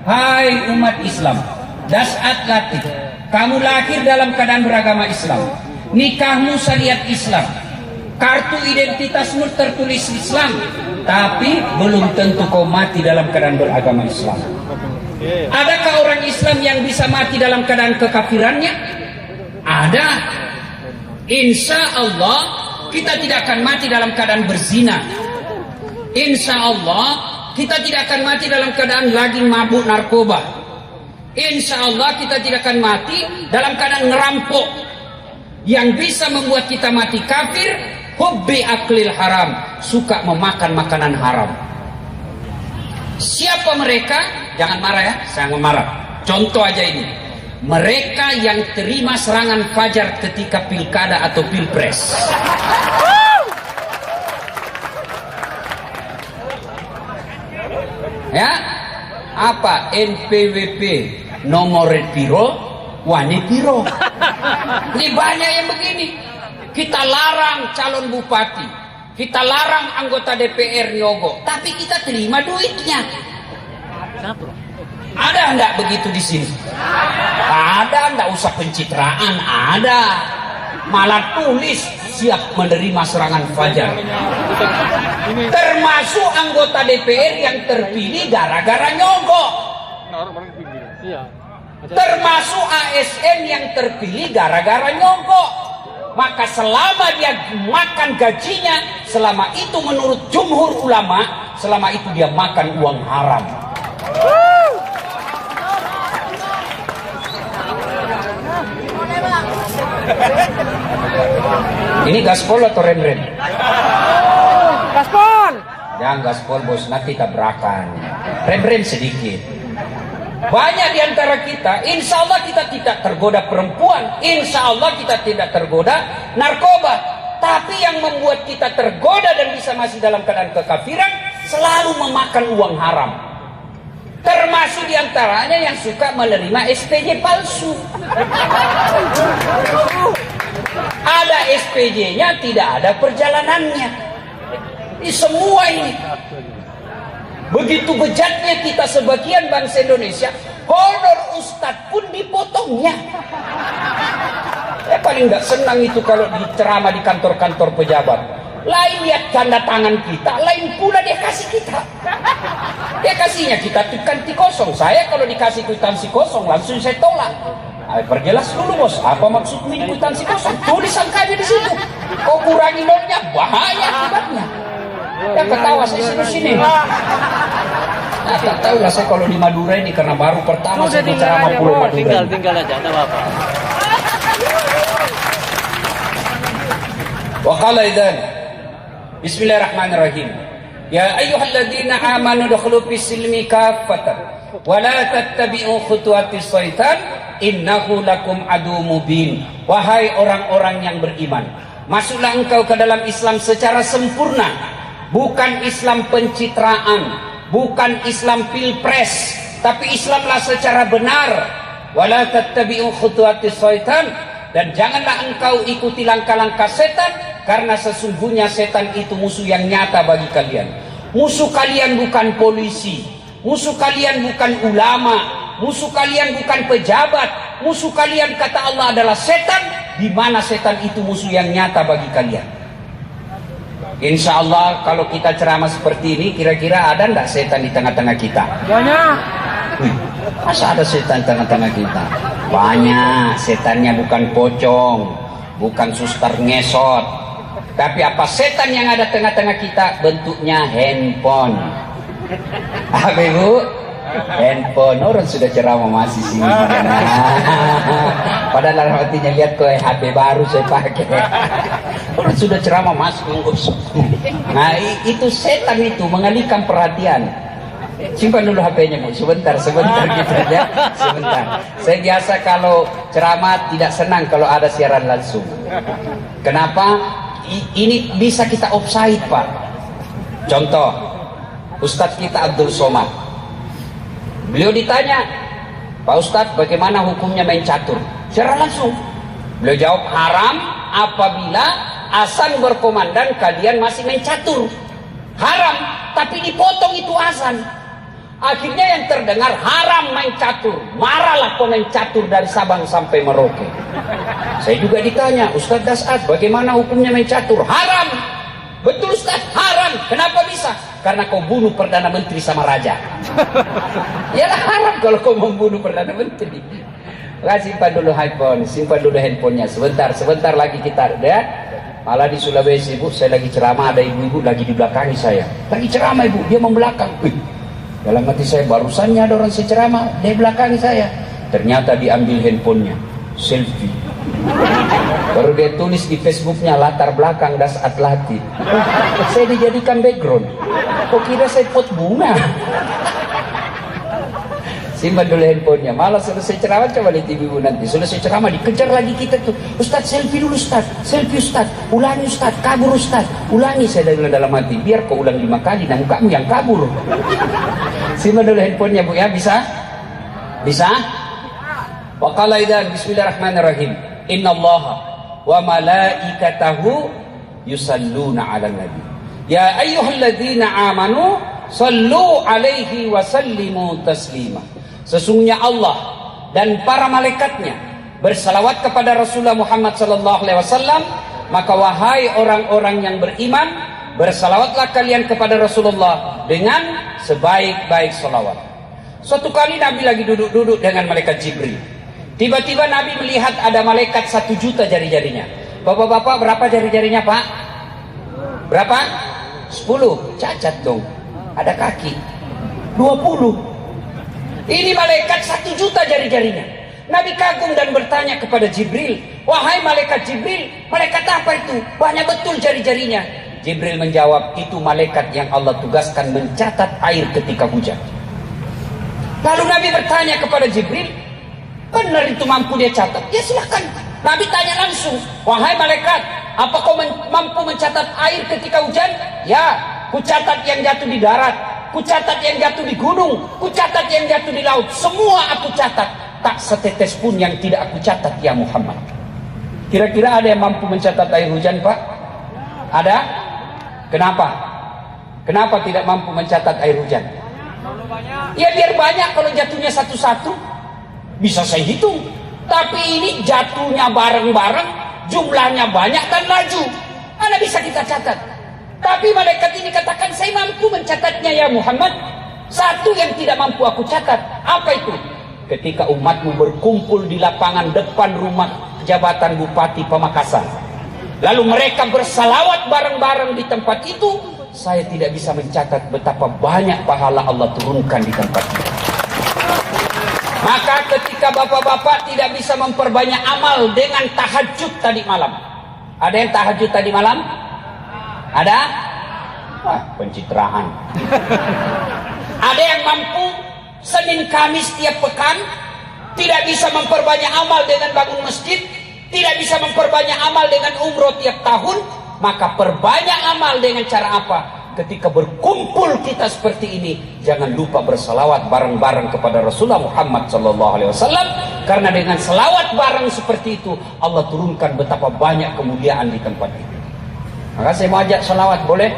hai umat Islam, das'at latif, kamu lahir dalam keadaan beragama Islam, nikahmu syariat Islam, kartu identitasmu tertulis Islam, tapi belum tentu kau mati dalam keadaan beragama Islam. Adakah orang Islam yang bisa mati dalam keadaan kekafirannya? Ada. Insya Allah kita tidak akan mati dalam keadaan berzina. Insya Allah kita tidak akan mati dalam keadaan lagi mabuk narkoba. Insya Allah kita tidak akan mati dalam keadaan ngerampok. Yang bisa membuat kita mati kafir, hubbi aklil haram, suka memakan makanan haram. Siapa mereka? Jangan marah ya, saya marah. Contoh aja ini. Mereka yang terima serangan fajar ketika pilkada atau pilpres. Ya, apa NPWP nomor piro, wani piro. Ini banyak yang begini. Kita larang calon bupati, kita larang anggota DPR nyogok, tapi kita terima duitnya. Ada enggak begitu di sini? Ada, enggak usah pencitraan, ada. Malah tulis siap menerima serangan fajar. Termasuk anggota DPR yang terpilih gara-gara nyogok. Termasuk ASN yang terpilih gara-gara nyogok. Maka selama dia makan gajinya, selama itu menurut jumhur ulama, selama itu dia makan uang haram. Ini gaspol atau rem-rem? Gaspol. Jangan gaspol bos, nanti tabrakan. Rem-rem sedikit. Banyak di antara kita, insya Allah kita tidak tergoda perempuan, insya Allah kita tidak tergoda narkoba. Tapi yang membuat kita tergoda dan bisa masih dalam keadaan kekafiran, selalu memakan uang haram. Termasuk diantaranya yang suka menerima SPJ palsu. Ada SPJ-nya, tidak ada perjalanannya. Ini semua ini. Begitu bejatnya kita sebagian bangsa Indonesia, honor ustadz pun dipotongnya. Paling nggak senang itu kalau diceramah di kantor-kantor pejabat. Lain lihat tanda tangan kita, lain pula dia kasih kita. Dia kasihnya kita kwitansi kosong. Saya kalau dikasih kwitansi kosong langsung saya tolak. Perjelas dulu bos, apa maksudmu ini kwitansi kosong? Tulis angkanya di situ. Kau kurangi nolnya, bahaya akibatnya. Ya ketawa saya sini-sini. Nah, tak tahu lah saya kalau di Madura ini karena baru pertama saya bicara sama Pulau Madura. Tinggal aja, enggak apa-apa. Wa qala idzan Bismillahirrahmanirrahim. Ya ayyuhalladzina amanu dukhulu fis silmi kaffatan wa la tattabi'u khutuwatis syaitan innahu lakum adu mubin. Wahai orang-orang yang beriman, masuklah engkau ke dalam Islam secara sempurna, bukan Islam pencitraan, bukan Islam pilpres, tapi Islamlah secara benar. Wa la tattabi'u khutuwatis syaitan, dan janganlah engkau ikuti langkah-langkah setan, karena sesungguhnya setan itu musuh yang nyata bagi kalian. Musuh kalian bukan polisi, musuh kalian bukan ulama, musuh kalian bukan pejabat, musuh kalian kata Allah adalah setan, di mana setan itu musuh yang nyata bagi kalian. Insya Allah kalau kita ceramah seperti ini, kira-kira ada enggak setan di tengah-tengah kita? Banyak. Wih, masa ada setan di tengah-tengah kita? Banyak. Setannya bukan pocong, bukan suster ngesot. Tapi apa setan yang ada tengah-tengah kita? Bentuknya handphone. Apa ibu? Handphone. Orang sudah ceramah masih sini. Padahal artinya lihat kok HP baru saya pakai. Orang sudah ceramah masuk. Nah itu setan itu mengalihkan perhatian. Simpan dulu HP-nya bu, sebentar gitu ya, sebentar. Saya biasa kalau ceramah tidak senang kalau ada siaran langsung. Kenapa? Ini bisa kita offside pak. Contoh, Ustadz kita Abdul Somad. Beliau ditanya, Pak Ustadz bagaimana hukumnya main catur? Secara langsung. Beliau jawab haram apabila azan berkumandang kalian masih main catur. Haram, tapi dipotong itu azan. Akhirnya yang terdengar haram main catur. Marahlah pemain catur dari Sabang sampai Merauke. Saya juga ditanya, Ustaz Das'ad, bagaimana hukumnya main catur? Haram. Betul Ustaz, haram. Kenapa bisa? Karena kau bunuh Perdana Menteri sama Raja. Yalah haram kalau kau membunuh Perdana Menteri. Simpan dulu handphone, simpan dulu handphonenya. Sebentar lagi kita ada. Malah di Sulawesi, Bu, saya lagi ceramah, ada ibu-ibu lagi di belakangi saya. Lagi ceramah ibu, dia membelakang. Dalam hati saya, barusannya ada orang ceramah, dia belakangi saya. Ternyata diambil handphonenya, selfie. Baru dia tulis di Facebooknya, latar belakang Das'ad Latif. Saya dijadikan background. Kok kira saya pot bunga? Simpan dulu handphonenya. Malah selesai ceramah, coba lihat ibu nanti. Selesai ceramah dikejar lagi kita tuh. Ustaz selfie dulu Ustaz. Selfie Ustaz. Ulangi Ustaz. Kabur Ustaz. Ulangi. Saya dalam hati. Biar kau ulang 5 kali dan kamu yang kabur. Simpan dulu handphonenya Bu ya. Bisa? Bisa? Wa qala idzan bismillahirrahmanirrahim. Innallaha wa malaikatahu yusalluna 'alan nabi. Ya ayyuhalladzina amanu sallu 'alaihi wa sallimu taslima. Sesungguhnya Allah dan para malaikatnya bersalawat kepada Rasulullah Muhammad sallallahu alaihi wasallam, maka wahai orang-orang yang beriman, bersalawatlah kalian kepada Rasulullah dengan sebaik-baik salawat. Suatu kali Nabi lagi duduk-duduk dengan malaikat Jibril. Tiba-tiba Nabi melihat ada malaikat 1 juta jari-jarinya. Bapak-bapak, berapa jari-jarinya Pak? Berapa? 10. Cacat dong. Ada kaki 20. Ini malaikat 1 juta jari-jarinya. Nabi kagum dan bertanya kepada Jibril, wahai malaikat Jibril, malaikat apa itu? Banyak betul jari-jarinya. Jibril menjawab, itu malaikat yang Allah tugaskan mencatat air ketika hujan. Lalu Nabi bertanya kepada Jibril, benar itu mampu dia catat? Ya silakan. Nabi tanya langsung, wahai malaikat, apa kau mampu mencatat air ketika hujan? Ya, ku catat yang jatuh di darat, ku catat yang jatuh di gunung, ku catat yang jatuh di laut. Semua aku catat. Tak setetes pun yang tidak aku catat ya Muhammad. Kira-kira ada yang mampu mencatat air hujan Pak? Ada? Kenapa? Kenapa tidak mampu mencatat air hujan? Ya biar banyak, kalau jatuhnya satu-satu bisa saya hitung. Tapi ini jatuhnya bareng-bareng, jumlahnya banyak dan laju. Mana bisa kita catat? Tapi malaikat ini katakan, saya mampu mencatatnya ya Muhammad. Satu yang tidak mampu aku catat, apa itu? Ketika umatmu berkumpul di lapangan depan rumah jabatan Bupati Pamekasan, lalu mereka bersalawat bareng-bareng di tempat itu, saya tidak bisa mencatat betapa banyak pahala Allah turunkan di tempat itu. Maka ketika bapak-bapak tidak bisa memperbanyak amal dengan tahajud tadi malam. Ada yang tahajud tadi malam? Ada? Wah, pencitraan. Ada yang mampu Senin Kamis tiap pekan, tidak bisa memperbanyak amal dengan bangun masjid, tidak bisa memperbanyak amal dengan umroh tiap tahun, maka perbanyak amal dengan cara apa? Ketika berkumpul kita seperti ini, jangan lupa bersalawat bareng-bareng kepada Rasulullah Muhammad SAW, karena dengan salawat bareng seperti itu, Allah turunkan betapa banyak kemuliaan di tempat itu. Maka saya mau ajak salawat, boleh?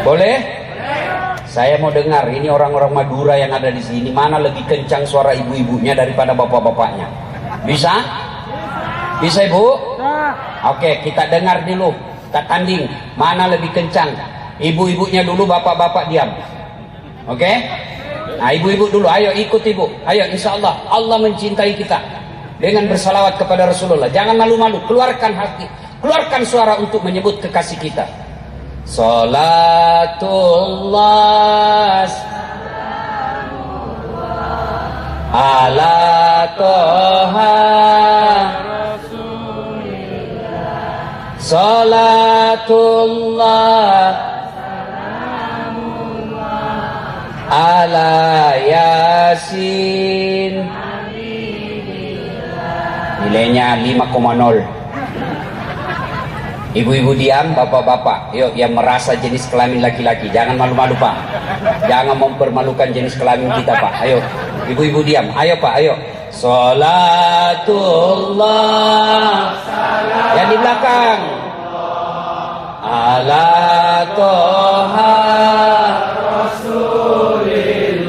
Boleh? Saya mau dengar, ini orang-orang Madura yang ada di sini, mana lebih kencang suara ibu-ibunya daripada bapak-bapaknya? Bisa? Bisa Ibu? Oke, kita dengar dulu, kita tanding, mana lebih kencang? Ibu-ibunya dulu, bapak-bapak diam. Oke? Nah, ibu-ibu dulu, ayo ikut Ibu. Ayo, insya Allah, Allah mencintai kita dengan bersalawat kepada Rasulullah. Jangan malu-malu, keluarkan hati, keluarkan suara untuk menyebut kekasih kita. Salatullah ala toha Salatullah ala Yasin. Nilainya 5,0. Ibu-ibu diam, bapak-bapak, yuk yang merasa jenis kelamin laki-laki, jangan malu-malu Pak, jangan mempermalukan jenis kelamin kita Pak. Ayo, ibu-ibu diam, ayo Pak, ayo. Salatullah, yang di belakang, ala toha Rasulillah.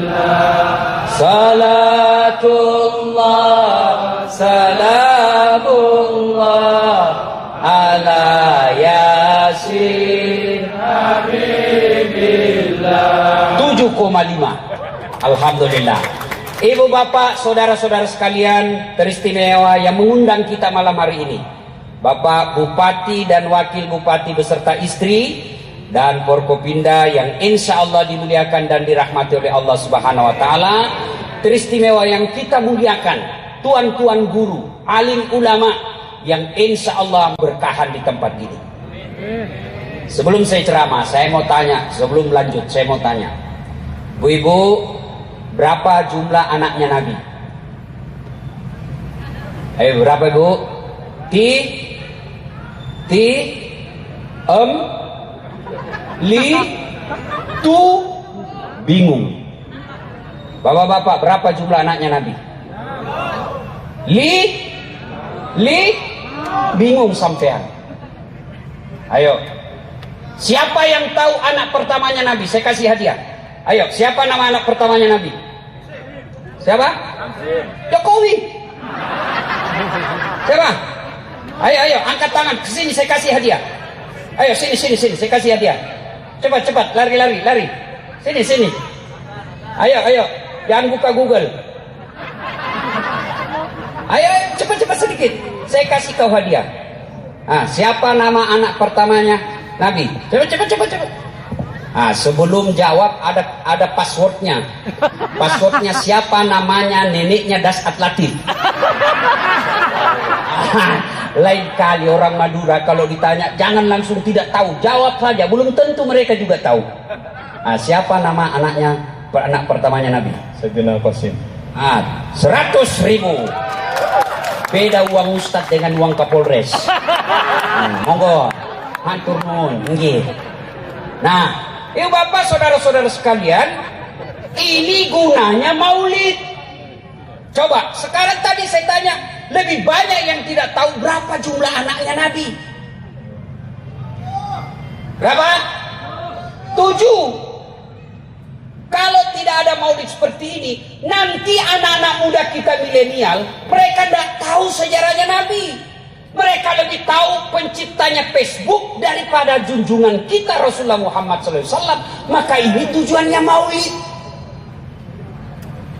Salamullah ala Yasin Habibillah. 7,5. Alhamdulillah. Ibu bapak, saudara-saudara sekalian teristimewa yang mengundang kita malam hari ini, Bapak Bupati dan Wakil Bupati beserta istri dan Forkopimda yang insya Allah dimuliakan dan dirahmati oleh Allah Subhanahu Wa Taala. Teristimewa yang kita muliakan, tuan-tuan guru, alim ulama yang insya Allah berkahan di tempat ini. Sebelum saya ceramah, saya mau tanya, sebelum lanjut saya mau tanya, Bu Ibu, berapa jumlah anaknya Nabi? Ayo, berapa Bu? Bingung. Bapak-bapak, berapa jumlah anaknya Nabi? Bingung sampean. Ayo, siapa yang tahu anak pertamanya Nabi? Saya kasih hadiah. Ayo, siapa nama anak pertamanya Nabi? Siapa? Jokowi. Siapa? Ayo, angkat tangan ke sini, saya kasih hadiah. Ayo, sini, saya kasih hadiah. Cepat, lari. Sini. Ayo, jangan buka Google. Ayo, cepat sedikit. Saya kasih kau hadiah. Siapa nama anak pertamanya Nabi? Cepat. Sebelum jawab ada passwordnya. Passwordnya siapa namanya neneknya Dasat Latif. Lain kali orang Madura kalau ditanya jangan langsung tidak tahu, jawab saja. Belum tentu mereka juga tahu. Siapa nama anak pertamanya Nabi? Sayyidina Qasim. 100.000. Beda uang Ustadz dengan uang Kapolres. Monggo, hatur nuhun. Nggih. Nah, Bapak saudara-saudara sekalian, ini gunanya maulid. Coba, sekarang tadi saya tanya, lebih banyak yang tidak tahu berapa jumlah anaknya Nabi. Berapa? 7. Kalau tidak ada maulid seperti ini, nanti anak-anak muda kita milenial, mereka tidak tahu sejarahnya Nabi. Mereka lebih tahu penciptanya Facebook daripada junjungan kita Rasulullah Muhammad SAW. Maka ini tujuannya maulid.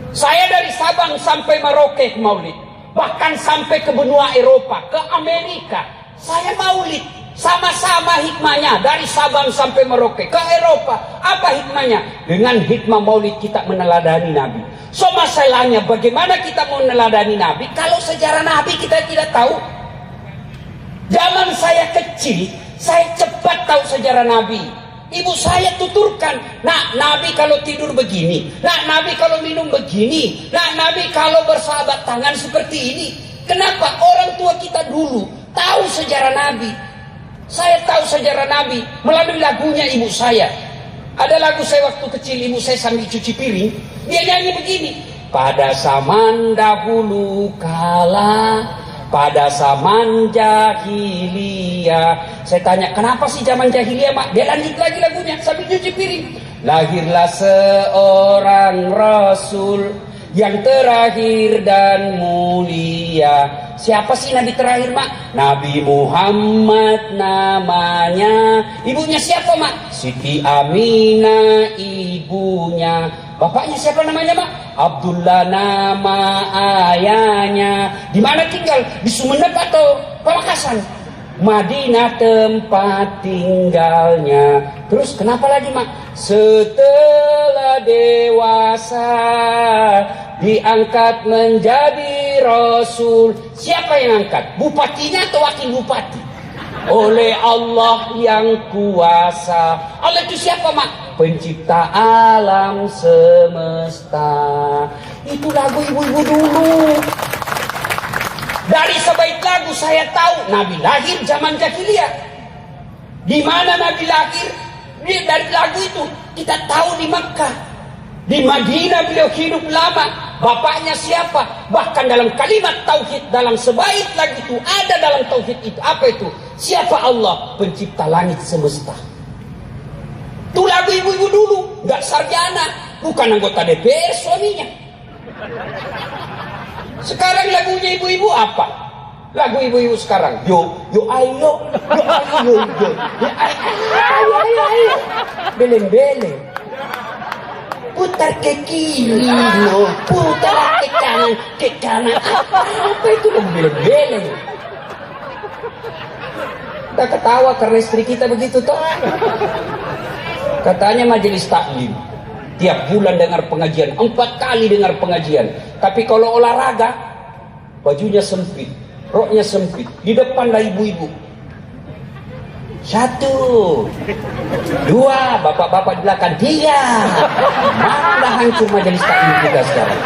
Saya dari Sabang sampai Merauke maulid. Bahkan sampai ke benua Eropa, ke Amerika. Saya maulid. Sama-sama hikmahnya. Dari Sabang sampai Merauke, ke Eropa. Apa hikmahnya? Dengan hikmah maulid kita meneladani Nabi. So masalahnya bagaimana kita mau meneladani Nabi kalau sejarah Nabi kita tidak tahu? Zaman saya kecil, saya cepat tahu sejarah Nabi. Ibu saya tuturkan, nah Nabi kalau tidur begini, nah Nabi kalau minum begini, nah Nabi kalau bersahabat tangan seperti ini. Kenapa? Orang tua kita dulu tahu sejarah Nabi. Saya tahu sejarah Nabi melalui lagunya ibu saya. Ada lagu saya waktu kecil, ibu saya sambil cuci piring, dia nyanyi begini. Pada zaman dahulu kala, pada zaman jahiliyah. Saya tanya, kenapa sih zaman jahiliyah, Mak? Dia lanjut lagi lagunya sambil cuci piring. Lahirlah seorang Rasul yang terakhir dan mulia. Siapa sih Nabi terakhir, Mak? Nabi Muhammad namanya. Ibunya siapa, Mak? Siti Aminah ibunya. Bapaknya siapa namanya, Mak? Abdullah nama ayahnya. Di mana tinggal? Di Sumeneb atau Pamekasan? Madinah tempat tinggalnya. Terus kenapa lagi, Mak? Setelah dewasa diangkat menjadi Rasul. Siapa yang angkat? Bupatinya atau wakil bupati? Oleh Allah yang kuasa. Allah itu siapa, Mak? Pencipta alam semesta. Itu lagu ibu-ibu dulu. Dari sebaik lagu saya tahu Nabi lahir zaman jahiliyah. Di mana Nabi lahir? Dari lagu itu kita tahu di Makkah. Di Madinah beliau hidup lama. Bapaknya siapa? Bahkan dalam kalimat tauhid, dalam sebaik lagu itu ada dalam tauhid itu. Apa itu? Siapa Allah? Pencipta langit semesta. Itu lagu ibu-ibu dulu, nggak sarjana, bukan anggota DPR suaminya. Sekarang lagunya ibu-ibu apa? Lagu ibu-ibu sekarang, yo ayo, ayo, beleng-beleng. Putar ke kiri, putar ke kanan, apa itu beleng-beleng? Kita ketawa karena istri kita begitu toh. Katanya majelis taklim, tiap bulan dengar pengajian, 4 kali dengar pengajian. Tapi kalau olahraga, bajunya sempit, roknya sempit, di depan lah ibu-ibu. 1, 2, bapak-bapak di belakang, 3. Mana hancur majelis taklim kita sekarang?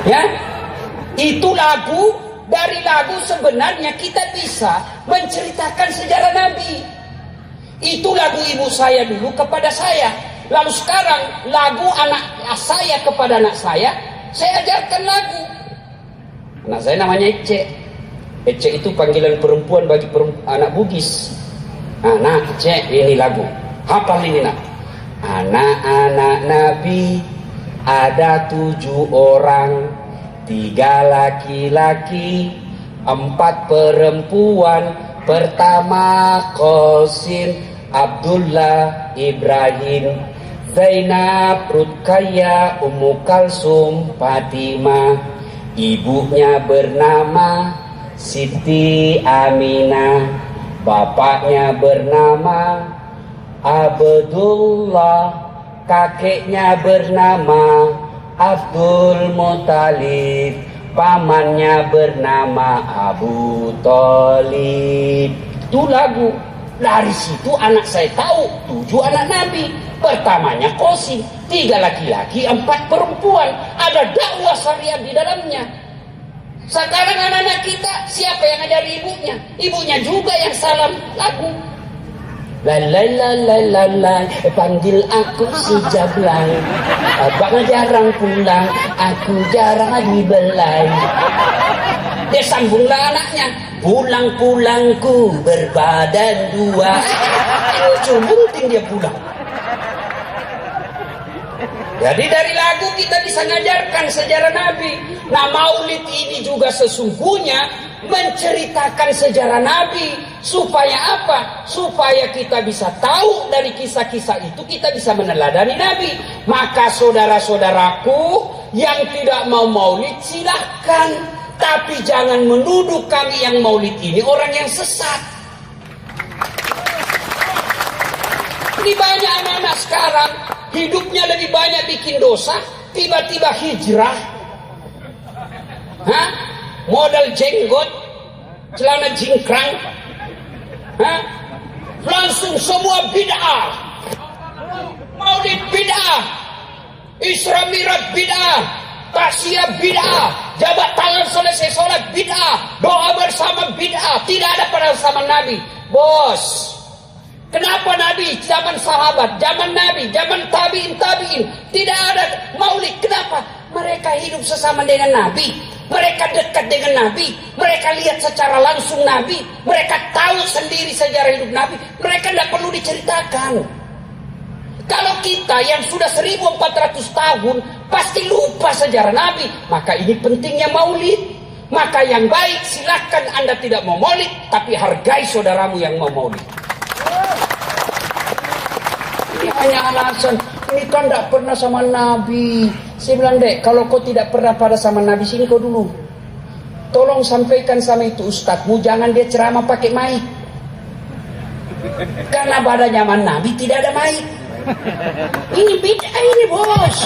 Ya, itu lagu. Dari lagu sebenarnya kita bisa menceritakan sejarah Nabi. Itu lagu ibu saya dulu kepada saya. Lalu sekarang lagu anak saya kepada anak saya ajarkan lagu. Anak saya namanya Ece. Ece itu panggilan perempuan bagi anak Bugis. Anak Ece, ini lagu. Hafal ini nak. Anak-anak Nabi ada 7 orang. 3 laki-laki, 4 perempuan. Pertama Qasim, Abdullah, Ibrahim, Zainab, Ruqayyah, Ummu Kalsum, Fatimah. Ibunya bernama Siti Aminah, bapaknya bernama Abdullah, kakeknya bernama Abdul Muthalib, pamannya bernama Abu Thalib. Itu lagu. Dari situ anak saya tahu 7 anak Nabi. Pertamanya Qasim, 3 laki-laki, 4 perempuan. Ada dakwah syariah di dalamnya. Sekarang anak-anak kita, siapa yang ngajari ibunya? Ibunya juga yang salam lagu. Lalai, panggil aku si Jablay. Abang jarang pulang, aku jarang dibelai. Dia sambunglah anaknya. Pulang-pulangku berbadan 2. Cuma dia pulang. Jadi dari lagu kita bisa mengajarkan sejarah Nabi. Nah, maulid ini juga sesungguhnya menceritakan sejarah Nabi. Supaya apa? Supaya kita bisa tahu dari kisah-kisah itu, kita bisa meneladani Nabi. Maka saudara-saudaraku yang tidak mau maulid silahkan. Tapi jangan menuduh kami yang maulid ini orang yang sesat. Ini banyak anak-anak sekarang hidupnya lebih banyak bikin dosa, tiba-tiba hijrah. Modal jenggot, celana jingkrang, langsung semua bid'ah. Maulid bid'ah, Isra Mi'raj bid'ah, tasyiyah bid'ah, jabat tangan selesai sholat bid'ah, doa bersama bid'ah. Tidak ada pada zaman Nabi. Bos, kenapa Nabi, zaman sahabat, zaman Nabi, zaman tabi'in tidak ada maulid? Kenapa? Mereka hidup sesama dengan Nabi, mereka dekat dengan Nabi, mereka lihat secara langsung Nabi, mereka tahu sendiri sejarah hidup Nabi, mereka tidak perlu diceritakan. Kalau kita yang sudah 1400 tahun pasti lupa sejarah Nabi, maka ini pentingnya maulid. Maka yang baik silahkan Anda tidak mau maulid, tapi hargai saudaramu yang mau maulid. Ini hanya alasan, ini kan tidak pernah sama Nabi. Saya bilang, dek, kalau kau tidak pernah pada sama Nabi, sini kau dulu. Tolong sampaikan sama itu ustadzmu, jangan dia ceramah pakai mic. Karena pada zaman Nabi tidak ada mic. Ini bid'ah ini, bos.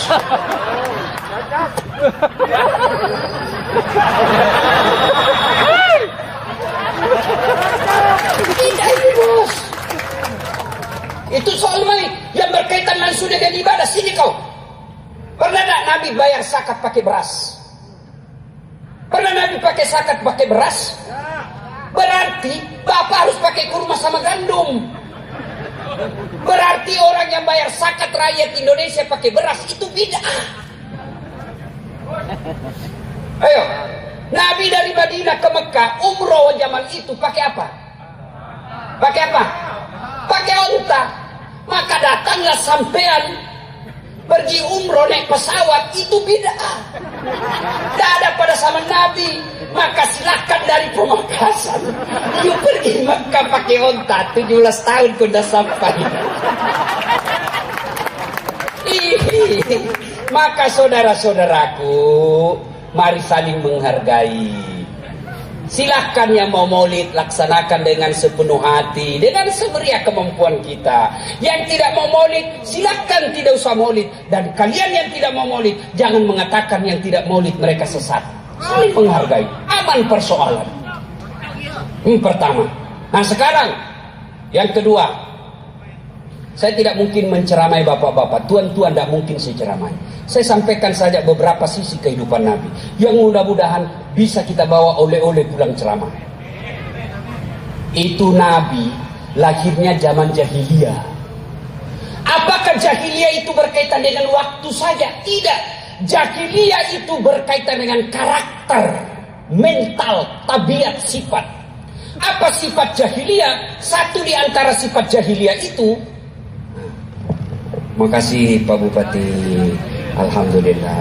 Bid'ah ini, bos. Itu soal mic yang berkaitan langsung dengan ibadah. Sini kau. Pernah tak Nabi bayar zakat pakai beras? Pernah Nabi pakai zakat pakai beras? Berarti bapak harus pakai kurma sama gandum. Berarti orang yang bayar zakat rakyat Indonesia pakai beras itu bid'ah. Ayo, Nabi dari Madinah ke Mekah umroh zaman itu pakai apa? Pakai apa? Pakai unta. Maka datanglah sampean Pergi umroh naik pesawat itu bid'ah. Tidak ada pada zaman Nabi. Maka silakan dari Pemakasan. You pergi Makkah pakai onta 17 tahun sudah sampai. Maka saudara-saudaraku, mari saling menghargai. Silahkan yang mau maulid laksanakan dengan sepenuh hati, dengan semeriah kemampuan kita. Yang tidak mau maulid silahkan tidak usah maulid. Dan kalian yang tidak mau maulid jangan mengatakan yang tidak maulid mereka sesat. Saling menghargai, aman persoalan. Pertama. Nah sekarang yang kedua, saya tidak mungkin menceramai bapak-bapak, tuan-tuan tidak mungkin saya ceramai. Saya sampaikan saja beberapa sisi kehidupan Nabi yang mudah-mudahan bisa kita bawa oleh-oleh pulang ceramah. Itu Nabi lahirnya zaman jahiliyah. Apakah jahiliyah itu berkaitan dengan waktu saja? Tidak. Jahiliyah itu berkaitan dengan karakter, mental, tabiat, sifat. Apa sifat jahiliyah? Satu di antara sifat jahiliyah itu, makasih Pak Bupati, alhamdulillah.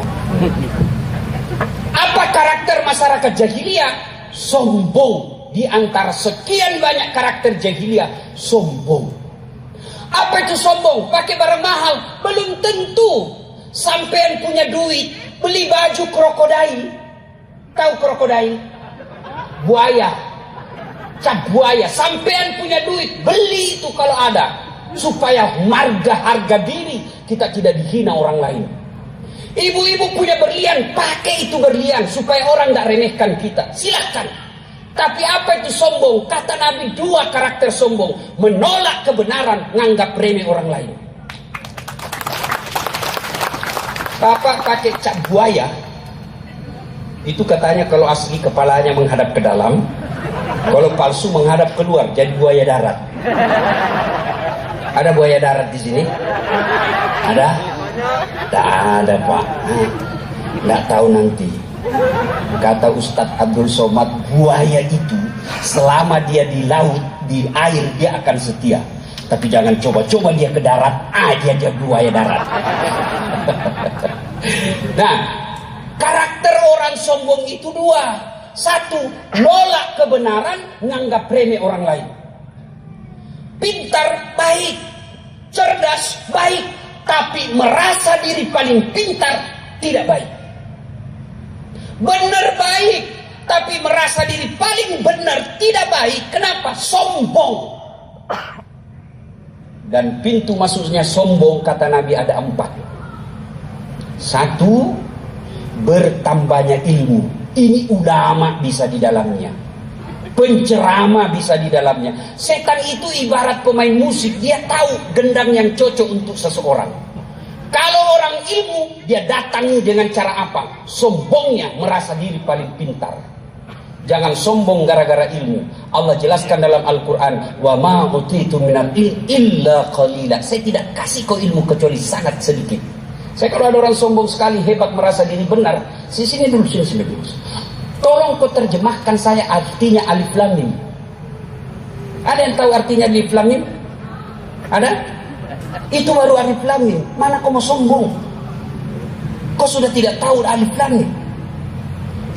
Apa karakter masyarakat jahiliyah? Sombong. Di antara sekian banyak karakter jahiliyah, sombong. Apa itu sombong? Pakai barang mahal? Belum tentu. Sampean punya duit, beli baju krokodil. Tahu krokodil? Buaya. Cap buaya. Sampean punya duit, beli itu kalau ada. Supaya marga harga diri kita tidak dihina orang lain. Ibu-ibu punya berlian, pakai itu berlian supaya orang tidak remehkan kita. Silakan. Tapi apa itu sombong? Kata Nabi, dua karakter sombong: menolak kebenaran, nganggap remeh orang lain. Bapak pakai cap buaya, itu katanya kalau asli kepalanya menghadap ke dalam, kalau palsu menghadap keluar, jadi buaya darat. Ada buaya darat di sini? Ada? Tak ada Pak. Nggak tahu nanti. Kata Ustadz Abdul Somad, buaya itu selama dia di laut, di air dia akan setia. Tapi jangan coba-coba dia ke darat, dia buaya darat. Nah, karakter orang sombong itu dua. Satu, nolak kebenaran, nganggap remeh orang lain. Pintar, baik. Cerdas, baik. Tapi merasa diri paling pintar, tidak baik. Benar, baik. Tapi merasa diri paling benar, tidak baik. Kenapa? Sombong. Dan pintu masuknya sombong, kata Nabi, ada 4. Satu, bertambahnya ilmu. Ini ulama bisa di dalamnya. Penceramah bisa di dalamnya. Setan itu ibarat pemain musik. Dia tahu gendang yang cocok untuk seseorang. Kalau orang ilmu, dia datangi dengan cara apa? Sombongnya, merasa diri paling pintar. Jangan sombong gara-gara ilmu. Allah jelaskan dalam Al-Quran, wa ma utitu minal illa qalila. Saya tidak kasih kau ilmu kecuali sangat sedikit. Saya kalau ada orang sombong sekali, hebat, merasa diri benar, sini dulu. Tolong kau terjemahkan saya artinya alif lam mim. Ada yang tahu artinya alif lam mim? Ada? Itu baru alif lam mim. Mana kau mau sombong? Kau sudah tidak tahu alif lam mim.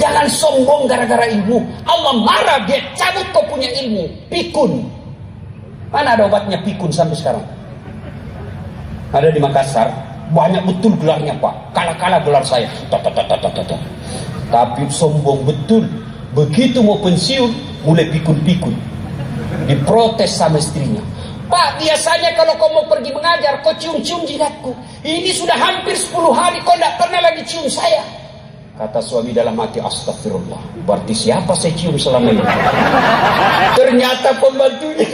Jangan sombong gara-gara ilmu. Allah marah, dia cabut kau punya ilmu. Pikun. Mana ada obatnya pikun sampai sekarang? Ada di Makassar. Banyak betul gelarnya Pak. Kala-kala gelar saya. Tapi sombong betul. Begitu mau pensiun, mulai pikun-pikun. Diprotes sama istrinya. Pak, biasanya kalau kau mau pergi mengajar, kau cium-cium jidatku. Ini sudah hampir 10 hari kau tidak pernah lagi cium saya. Kata suami dalam hati, astagfirullah. Berarti siapa saya cium selama ini? Ternyata pembantunya.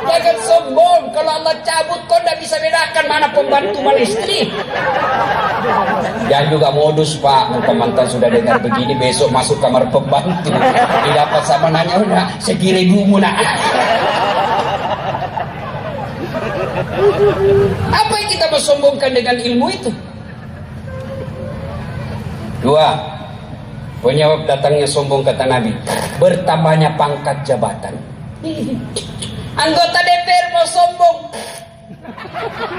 Jangan sombong. Kalau Allah cabut, kau tidak bisa bedakan mana pembantu, mana istri. Jangan juga modus Pak. Pemantan sudah dengar begini, besok masuk kamar pembantu. Didapat sama nanya, udah sekira ibumu nak. Apa yang kita mau sombongkan dengan ilmu itu? 2, penyebab datangnya sombong kata Nabi, bertambahnya pangkat jabatan. Anggota DPR mau sombong.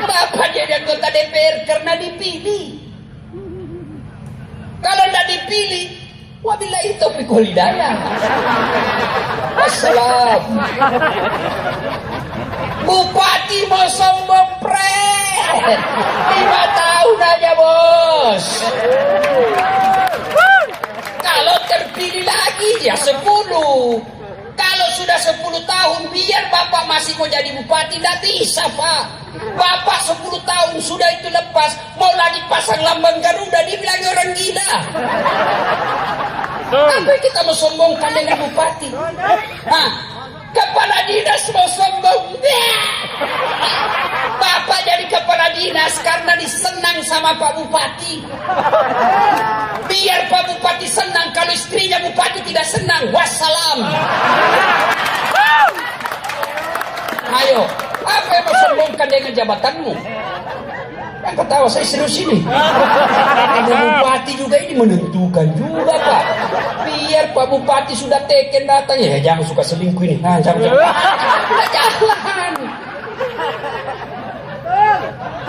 Bapak jadi anggota DPR karena dipilih. Kalau tidak dipilih, wabillahi taufiq wal hidayah. Wassalam. Bupati mau sombong pret 5 tahun aja bos. Kalau terpilih lagi ya 10. Kalau sudah 10 tahun biar bapak masih mau jadi bupati, tidak bisa pak. Bapak 10 tahun sudah itu lepas, mau lagi pasang lambang Garuda dibilang orang gila. Apa kita mau sombongkan dengan bupati? Hah? Kepala dinas mau sombong. Bapak jadi kepala dinas karena disenang sama Pak Bupati. Biar Pak Bupati senang, kalau istrinya Bupati tidak senang, wassalam. Ayo, apa yang mau sombongkan dengan jabatanmu? Yang ketawa saya serius ini. Ada bupati juga ini menentukan juga pak. Biar Pak Bupati sudah teken datang ya jangan suka selingkuh ini. Nah, jangan. Jangan.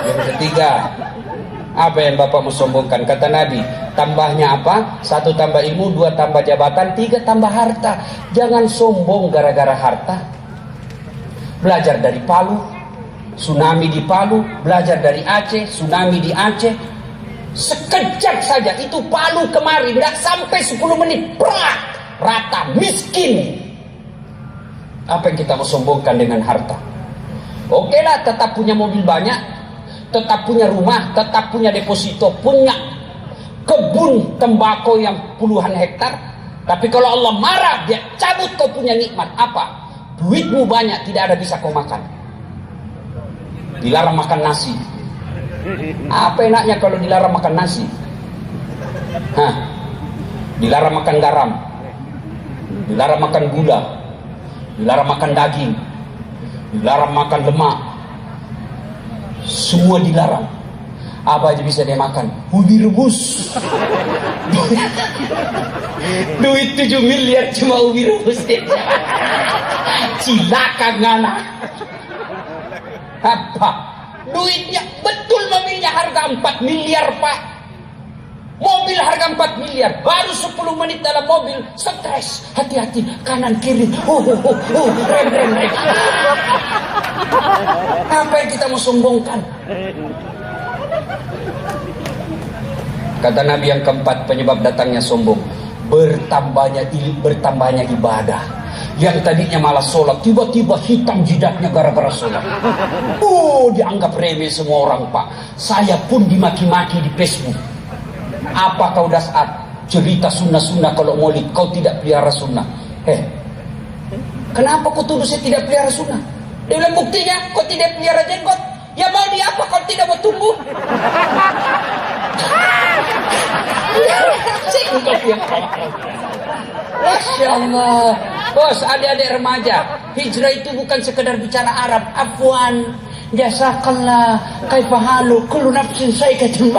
Yang ketiga, apa yang Bapak mau sombongkan? Kata Nabi, tambahnya apa? 1 tambah ilmu, 2 tambah jabatan, 3 tambah harta. Jangan sombong gara-gara harta. Belajar dari Palu, tsunami di Palu, belajar dari Aceh, tsunami di Aceh. Sekejap saja itu Palu kemarin, tidak sampai 10 menit, prak, rata, miskin. Apa yang kita mau sombongkan dengan harta? Oke lah, tetap punya mobil banyak, tetap punya rumah, tetap punya deposito, punya kebun tembakau yang puluhan hektar. Tapi kalau Allah marah, dia cabut kau punya nikmat. Apa? Duitmu banyak, tidak ada bisa kau makan. Dilarang makan nasi. Apa enaknya kalau dilarang makan nasi? Hah? Dilarang makan garam, dilarang makan gula, dilarang makan daging, dilarang makan lemak. Semua dilarang. Apa aja bisa dia makan? Ubi rebus. Duit 7 miliar cuma ubi rebus. Cilaka ngana. Apa? Duitnya betul, mobilnya harga 4 miliar pak. Mobil harga 4 miliar. Baru 10 menit dalam mobil stres. Hati-hati kanan kiri. Rem. Apa yang kita mau sombongkan? Kata Nabi yang keempat penyebab datangnya sombong, bertambahnya ibadah. Yang tadinya malah sholat, tiba-tiba hitam jidatnya gara-gara sholat. Dianggap remeh semua orang pak. Saya pun dimaki-maki di Facebook. Apa kau dasar cerita sunnah-sunnah kalau maulid, kau tidak pelihara sunnah. Kenapa kau tuduh saya tidak pelihara sunnah? Dia bilang buktinya kau tidak pelihara jenggot. Ya mau di apa kalau tidak mau tumbuh? Masya Allah. Bos, adik-adik remaja, hijrah itu bukan sekedar bicara Arab. Afwan, jazakallah, kaifahalu, kullu nafsin sa'iqatun.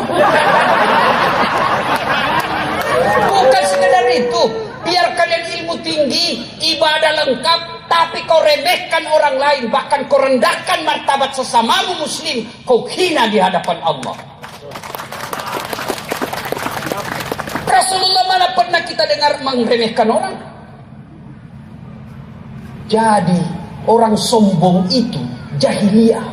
Bukan sekedar itu. Biar kalian ilmu tinggi, ibadah lengkap, tapi kau remehkan orang lain, bahkan kau rendahkan martabat sesamamu muslim, kau hina di hadapan Allah. Rasulullah mana pernah kita dengar meremehkan orang? Jadi orang sombong itu jahiliyah.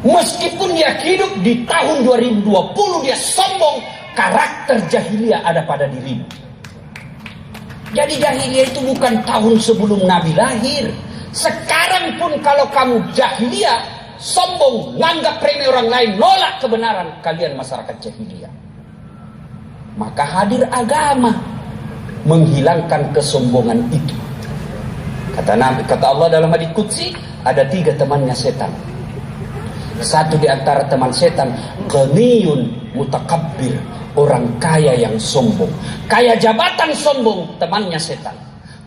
Meskipun dia hidup di tahun 2020 dia sombong, karakter jahiliyah ada pada dirinya. Jadi jahiliyah itu bukan tahun sebelum Nabi lahir. Sekarang pun kalau kamu jahiliyah, sombong, nganggap remeh orang lain, nolak kebenaran, kalian masyarakat jahiliyah. Maka hadir agama menghilangkan kesombongan itu. Kata Allah dalam hadits qudsi, ada 3 temannya setan. Satu di antara teman setan, ghaniyun mutakabbir, orang kaya yang sombong. Kaya jabatan sombong, temannya setan.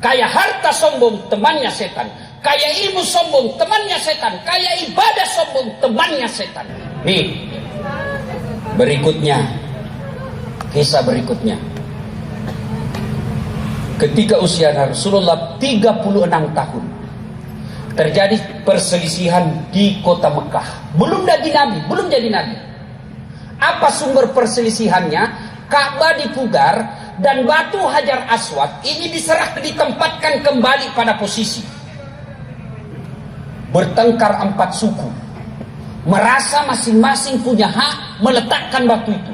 Kaya harta sombong, temannya setan. Kaya ilmu sombong, temannya setan. Kaya ibadah sombong, temannya setan. Nih, berikutnya, kisah berikutnya. Ketika usia Rasulullah 36 tahun, terjadi perselisihan di kota Mekah. Belum jadi nabi, belum jadi nabi. Apa sumber perselisihannya? Ka'bah dipugar dan batu Hajar Aswad ini ditempatkan kembali pada posisi. Bertengkar 4 suku, merasa masing-masing punya hak meletakkan batu itu.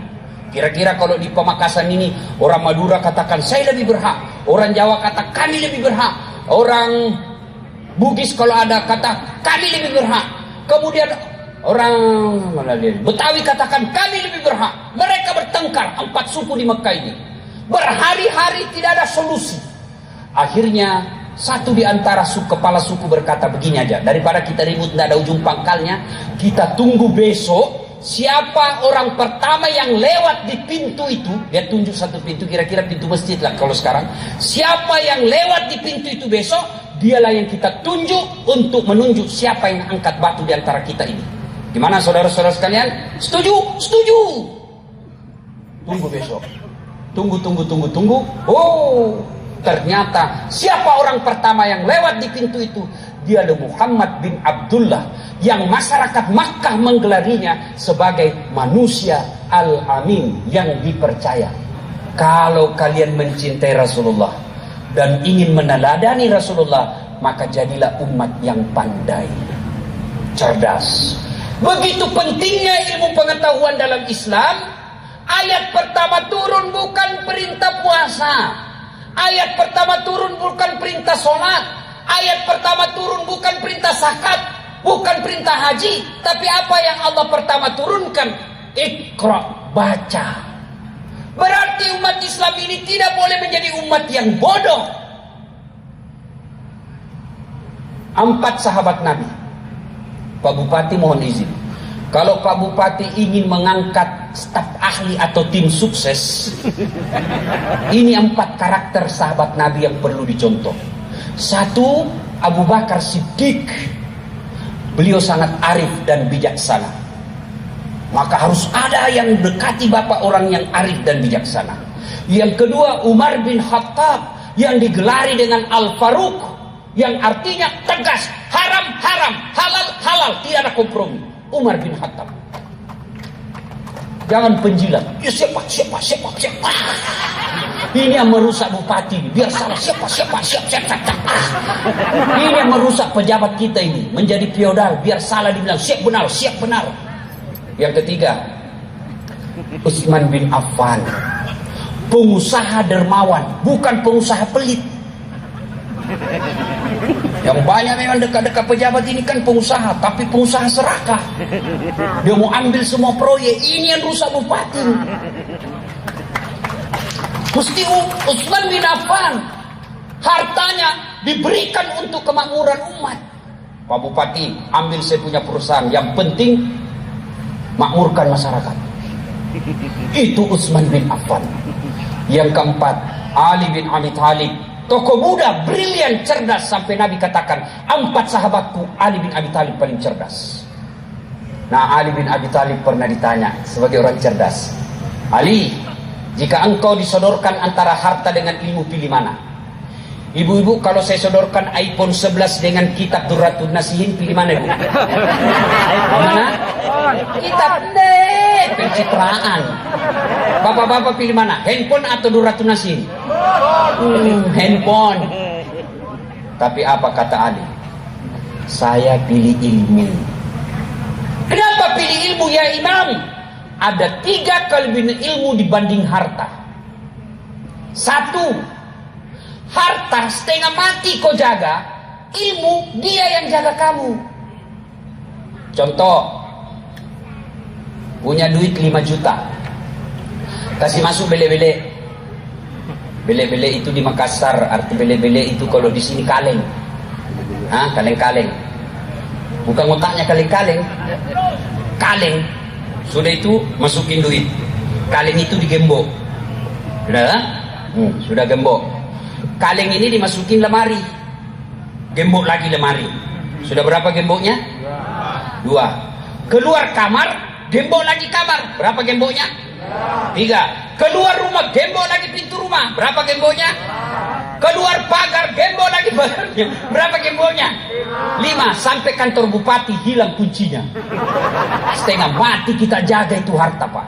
Kira-kira kalau di Pamekasan ini, orang Madura katakan saya lebih berhak, orang Jawa kata kami lebih berhak, orang Bugis kalau ada kata kami lebih berhak, kemudian orang Betawi katakan kami lebih berhak. Mereka bertengkar 4 suku di Mekah ini, berhari-hari tidak ada solusi. Akhirnya satu di antara kepala suku berkata begini aja, daripada kita ribut tidak ada ujung pangkalnya, kita tunggu besok. Siapa orang pertama yang lewat di pintu itu, dia tunjuk satu pintu, kira-kira pintu masjid lah kalau sekarang. Siapa yang lewat di pintu itu besok, dialah yang kita tunjuk untuk menunjuk siapa yang angkat batu di antara kita ini. Gimana saudara-saudara sekalian? Setuju? Setuju. Tunggu besok. Tunggu. Oh, ternyata siapa orang pertama yang lewat di pintu itu? Dia adalah Muhammad bin Abdullah, yang masyarakat Makkah menggelarinya sebagai manusia al-amin, yang dipercaya. Kalau kalian mencintai Rasulullah dan ingin meneladani Rasulullah, maka jadilah umat yang pandai, cerdas. Begitu pentingnya ilmu pengetahuan dalam Islam. Ayat pertama turun bukan perintah puasa, ayat pertama turun bukan perintah sholat, ayat pertama turun bukan perintah zakat, bukan perintah haji, tapi apa yang Allah pertama turunkan? Iqra, baca. Berarti umat Islam ini tidak boleh menjadi umat yang bodoh. 4 sahabat Nabi. Pak Bupati mohon izin, kalau Pak Bupati ingin mengangkat staf ahli atau tim sukses, ini 4 karakter sahabat Nabi yang perlu dicontoh. 1, Abu Bakar Siddiq. Beliau sangat arif dan bijaksana. Maka harus ada yang dekati bapak orang yang arif dan bijaksana. Yang kedua, Umar bin Khattab, yang digelari dengan Al-Faruq, yang artinya tegas, haram haram, halal halal, tidak ada kompromi. Umar bin Khattab. Jangan penjilat. Ya, siapa. Ini yang merusak bupati, biar salah siapa. Ini yang merusak pejabat kita ini, menjadi feodal, biar salah dibilang siap benar. Yang ketiga, Utsman bin Affan, pengusaha dermawan, bukan pengusaha pelit. Yang banyak memang dekat-dekat pejabat ini kan pengusaha, tapi pengusaha serakah. Dia mau ambil semua proyek, ini yang rusak bupati. Mesti Utsman bin Affan, hartanya diberikan untuk kemakmuran umat. Pak Bupati, ambil saya punya perusahaan, yang penting makmurkan masyarakat. Itu Utsman bin Affan. Yang keempat, Ali bin Abi Thalib, tokoh muda, brilian, cerdas, sampai Nabi katakan 4 sahabatku, Ali bin Abi Thalib paling cerdas. Nah, Ali bin Abi Thalib pernah ditanya sebagai orang cerdas, Ali, jika engkau disodorkan antara harta dengan ilmu, pilih mana? Ibu-ibu, kalau saya sodorkan iPhone 11 dengan kitab Durratun Nasihin, pilih mana, ibu? Mana? Kitab pencitraan. Bapak-bapak pilih mana? Handphone atau Durratun Nasihin? Handphone. Tapi apa kata Ali? Saya pilih ilmu. Kenapa pilih ilmu ya Imam? Ada 3 kelebihan ilmu dibanding harta. 1, harta setengah mati kau jaga, ilmu dia yang jaga kamu. Contoh, punya duit 5 juta, kasih masuk bele-bele. Bele-bele itu di Makassar, arti bele-bele itu kalau di sini kaleng. Kaleng-kaleng. Bukan otaknya kaleng-kaleng. Kaleng. Sudah itu masukin duit. Kaleng itu digembok. Sudah? Sudah gembok. Kaleng ini dimasukin lemari. Gembok lagi lemari. Sudah berapa gemboknya? 2. Keluar kamar, gembok lagi kamar. Berapa gemboknya? 3. Keluar rumah, gembok lagi pintu rumah. Berapa gemboknya? Keluar pagar, gembol lagi pagarnya. Berapa gembolnya? 5. Sampai kantor bupati hilang kuncinya. Setengah mati kita jaga itu harta, Pak.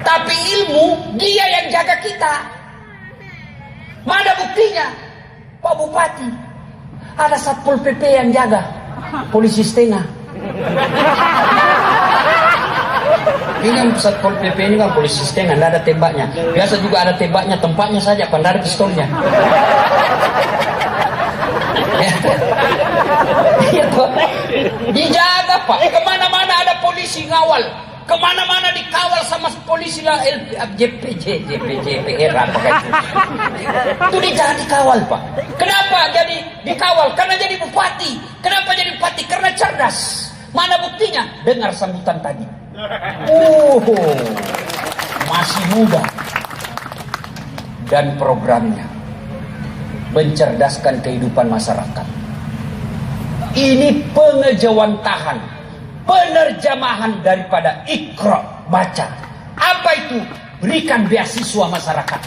Tapi ilmu, dia yang jaga kita. Mana buktinya? Pak Bupati, ada Satpol PP yang jaga. Polisi setengah. Ini kan Satpol PP ini kan polisi setengah, tidak ada tembaknya. Biasa juga ada tembaknya, tempatnya saja, pandai ada pistolnya. Dijaga, Pak. Kemana-mana ada polisi ngawal. Kemana-mana dikawal sama polisi lah, JPR apa itu. Itu dikawal, Pak. Kenapa jadi dikawal? Karena jadi bupati. Kenapa jadi bupati? Karena cerdas. Mana buktinya? Dengar sambutan tadi. Masih muda. Dan programnya mencerdaskan kehidupan masyarakat. Ini pengejawantahan, penerjemahan daripada Iqra, baca. Apa itu? Berikan beasiswa masyarakat.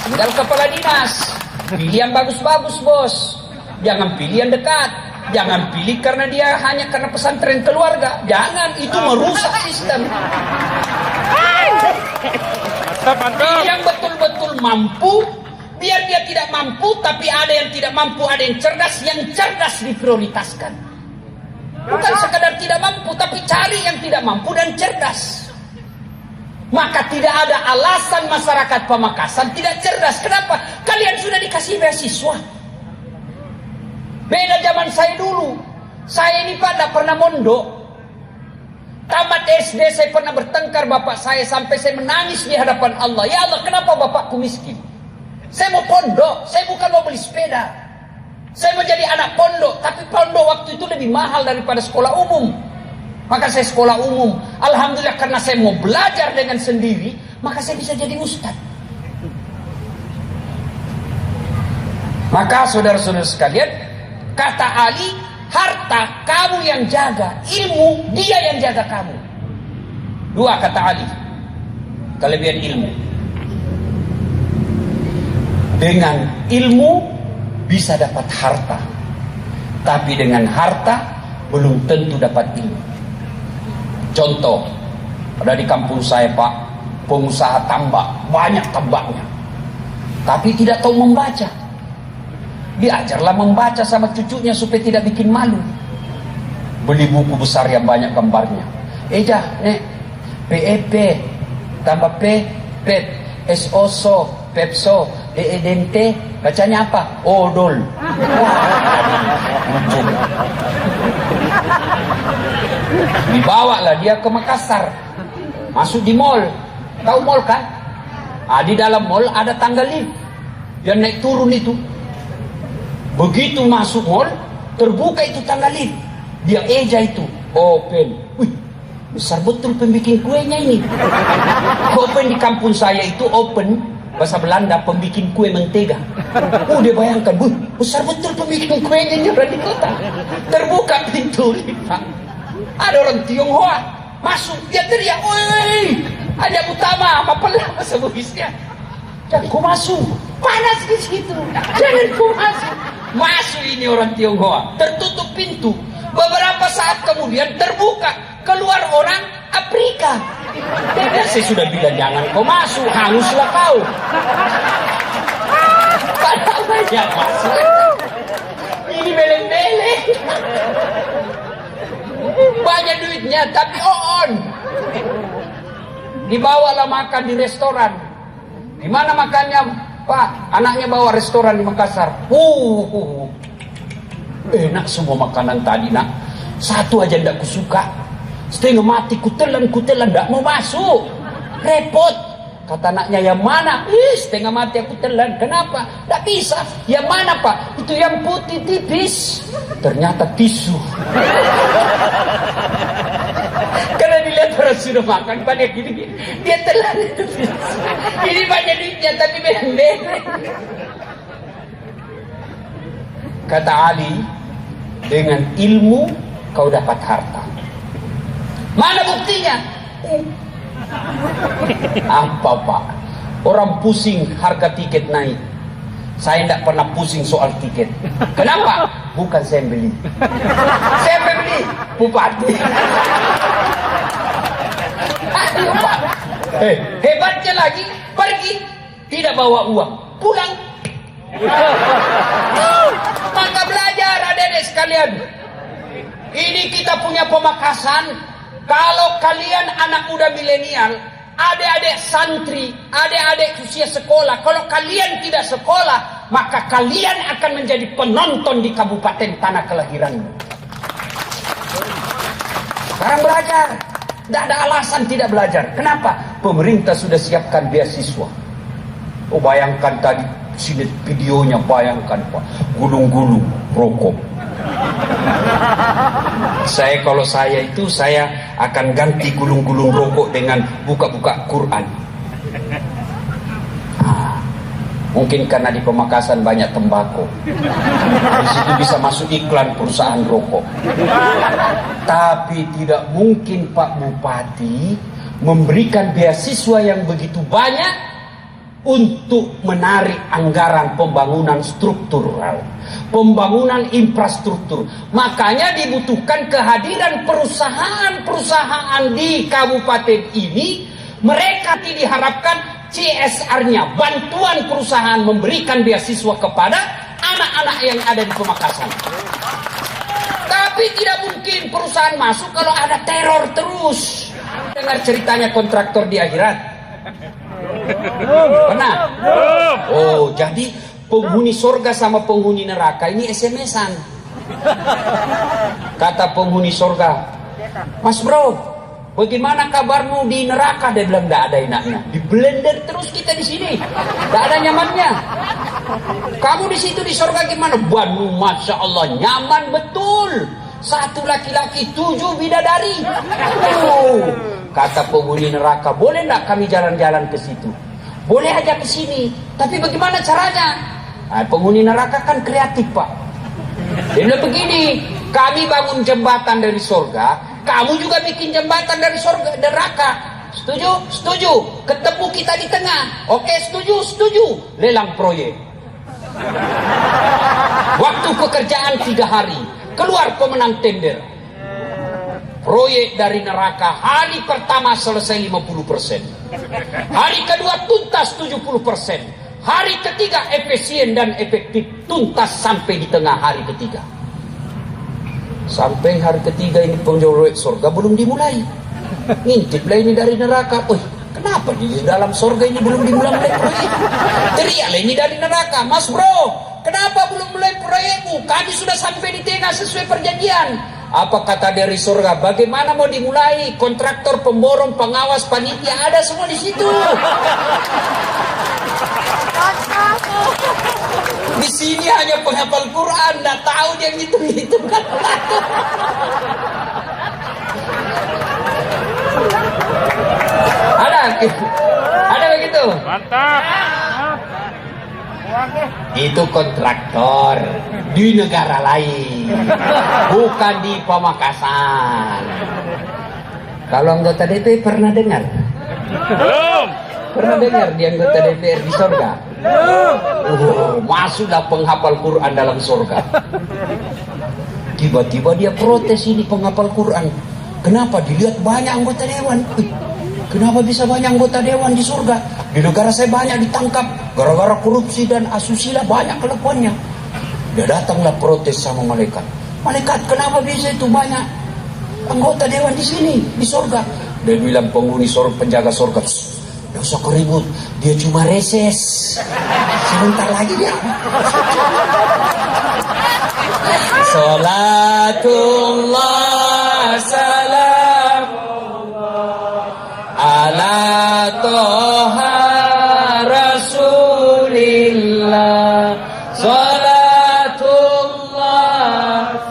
Tinggal kepala dinas, pilih yang bagus-bagus, bos. Jangan pilih yang dekat. Jangan pilih karena dia hanya karena pesantren keluarga. Jangan, itu merusak sistem. Yang betul-betul mampu. Biar dia tidak mampu, tapi ada yang tidak mampu, ada yang cerdas. Yang cerdas diprioritaskan. Bukan sekadar tidak mampu, tapi cari yang tidak mampu dan cerdas. Maka tidak ada alasan masyarakat Pamekasan tidak cerdas. Kenapa? Kalian sudah dikasih beasiswa. Beda zaman saya dulu. Saya ini, Pak, tidak pernah mondok. Tamat SD saya pernah bertengkar bapak saya sampai saya menangis di hadapan Allah. Ya Allah, kenapa bapakku miskin? Saya mau pondok, saya bukan mau beli sepeda. Saya mau jadi anak pondok, tapi pondok waktu itu lebih mahal daripada sekolah umum. Maka saya sekolah umum. Alhamdulillah karena saya mau belajar dengan sendiri, maka saya bisa jadi ustadz. Maka saudara-saudara sekalian, kata Ali, harta kamu yang jaga, ilmu dia yang jaga kamu. 2 kata Ali, kelebihan ilmu. Dengan ilmu bisa dapat harta, tapi dengan harta belum tentu dapat ilmu. Contoh, ada di kampung saya, Pak, pengusaha tambak, banyak tambaknya, tapi tidak tahu membaca. Diajarlah membaca sama cucunya supaya tidak bikin malu. Beli buku besar yang banyak gambarnya. Ejah, nek, PEP, tambah P, PEP, SOSO, PEPSO, DEDNT, bacanya apa? Odol. Dibawalah dia ke Makassar. Masuk di mall. Tahu mall kan? Di dalam mall ada tangga lift. Dia naik turun itu. Begitu masuk mall, terbuka itu tangga lift. Dia eja itu, open. Wih, besar betul pembikin kuenya ini. Open di kampung saya itu open, bahasa Belanda pembikin kue mentega. Dia bayangkan, besar betul pembikin kuenya ini orang di kota. Terbuka pintu lift. Ada orang Tionghoa masuk, dia teriak, woi, ada utama, apa lah sebutnya. Jangan kau masuk, panas di situ. Jangan kau masuk. Masuk ini orang Tionghoa, tertutup pintu. Beberapa saat kemudian terbuka, keluar orang Afrika. Saya sudah bilang jangan kau masuk, hanguslah kau. Padahal banyak masuk. Ini beleng-beleng. Banyak duitnya, tapi on. Dibawalah makan di restoran. Di mana makannya? Pak, anaknya bawa restoran di Makassar. Enak semua makanan tadi, nak. Satu aja tidak kusuka. Setengah mati kutelan, tidak mau masuk. Repot. Kata anaknya, yang mana? Setengah mati aku telan. Kenapa? Tidak bisa. Yang mana, Pak? Itu yang putih tipis. Ternyata tisu. Karena dilihat orang sudah makan banyak gini, dia telan itu. Ini banyak duitnya tapi beleng-beleng. Kata Ali, dengan ilmu kau dapat harta. Mana buktinya? Apa, Pak? Orang pusing harga tiket naik. Saya tidak pernah pusing soal tiket. Kenapa? Bukan saya yang beli. Saya beli bupati. Aduh, Pak. Hebatnya lagi, pergi tidak bawa uang, pulang. Maka belajar adik-adik sekalian. Ini kita punya pemakasan. Kalau kalian anak muda milenial, adik-adik santri, adik-adik usia sekolah, kalau kalian tidak sekolah, maka kalian akan menjadi penonton di kabupaten tanah kelahiranmu. Sekarang belajar. Tidak ada alasan tidak belajar. Kenapa? Pemerintah sudah siapkan beasiswa. Oh, bayangkan tadi sini videonya, bayangkan Pak, gulung-gulung rokok. Kalau saya itu, saya akan ganti gulung-gulung rokok dengan buka-buka Quran. Mungkin karena di Pemakasan banyak tembakau, di situ bisa masuk iklan perusahaan rokok. Tapi tidak mungkin Pak Bupati memberikan beasiswa yang begitu banyak untuk menarik anggaran pembangunan struktural, pembangunan infrastruktur. Makanya dibutuhkan kehadiran perusahaan-perusahaan di kabupaten ini. Mereka diharapkan CSR-nya, bantuan perusahaan memberikan beasiswa kepada anak-anak yang ada di Pemakasan. Tapi tidak mungkin perusahaan masuk kalau ada teror terus. Dengar ceritanya kontraktor di akhirat? Pernah? Oh, jadi penghuni surga sama penghuni neraka ini SMS-an. Kata penghuni surga, "Mas bro, bagaimana kabarmu di neraka?" Dia bilang, "Tidak ada enaknya. Di blender terus kita di sini. Tidak ada nyamannya. Kamu di situ di surga gimana?" "Waduh, masya Allah, nyaman betul. 1 laki-laki, 7 bidadari." Kata penghuni neraka, "Boleh tidak kami jalan-jalan ke situ?" "Boleh aja ke sini. Tapi bagaimana caranya?" Penghuni neraka kan kreatif Pak. Dia bilang begini, "Kami bangun jembatan dari surga, kamu juga bikin jembatan dari surga neraka. Setuju? Setuju. Ketemu kita di tengah. Oke, setuju? Setuju. Lelang proyek. Waktu pekerjaan 3 hari. Keluar pemenang tender. Proyek dari neraka hari pertama selesai 50%. Hari kedua tuntas 70%. Hari ketiga efisien dan efektif, tuntas sampai di tengah hari ketiga." Sampai hari ketiga ini proyek surga belum dimulai. Ngintip lah ini dari neraka. Kenapa di dalam surga ini belum dimulai proyek? Teriak lah ini dari neraka, "Mas bro, kenapa belum mulai proyekmu? Kami sudah sampai di tengah sesuai perjanjian." Apa kata dari surga? "Bagaimana mau dimulai? Kontraktor, pemborong, pengawas, panitia ada semua di situ." Di sini hanya penghafal Quran, nggak tahu dia ngitung-ngitung kan. Ada begitu. Mantap. Itu kontraktor di negara lain, bukan di Pemakasan. Kalau anggota DPR pernah dengar? Belum. Pernah dengar di anggota DPR di surga? Masuklah penghafal Quran dalam surga. Tiba-tiba dia protes, ini penghafal Quran. Kenapa? Dilihat banyak anggota dewan. Kenapa bisa banyak anggota dewan di surga? Di negara saya banyak ditangkap gara-gara korupsi dan asusila, banyak kelakuannya. Dia datanglah protes sama malaikat. "Malaikat, kenapa bisa itu banyak anggota dewan di sini, di surga?" Dia bilang, penghuni surga, penjaga surga, "Nggak usah keribut, dia cuma reses. Sebentar lagi dia." Salatullah salamullah ala toha rasulillah. Salatullah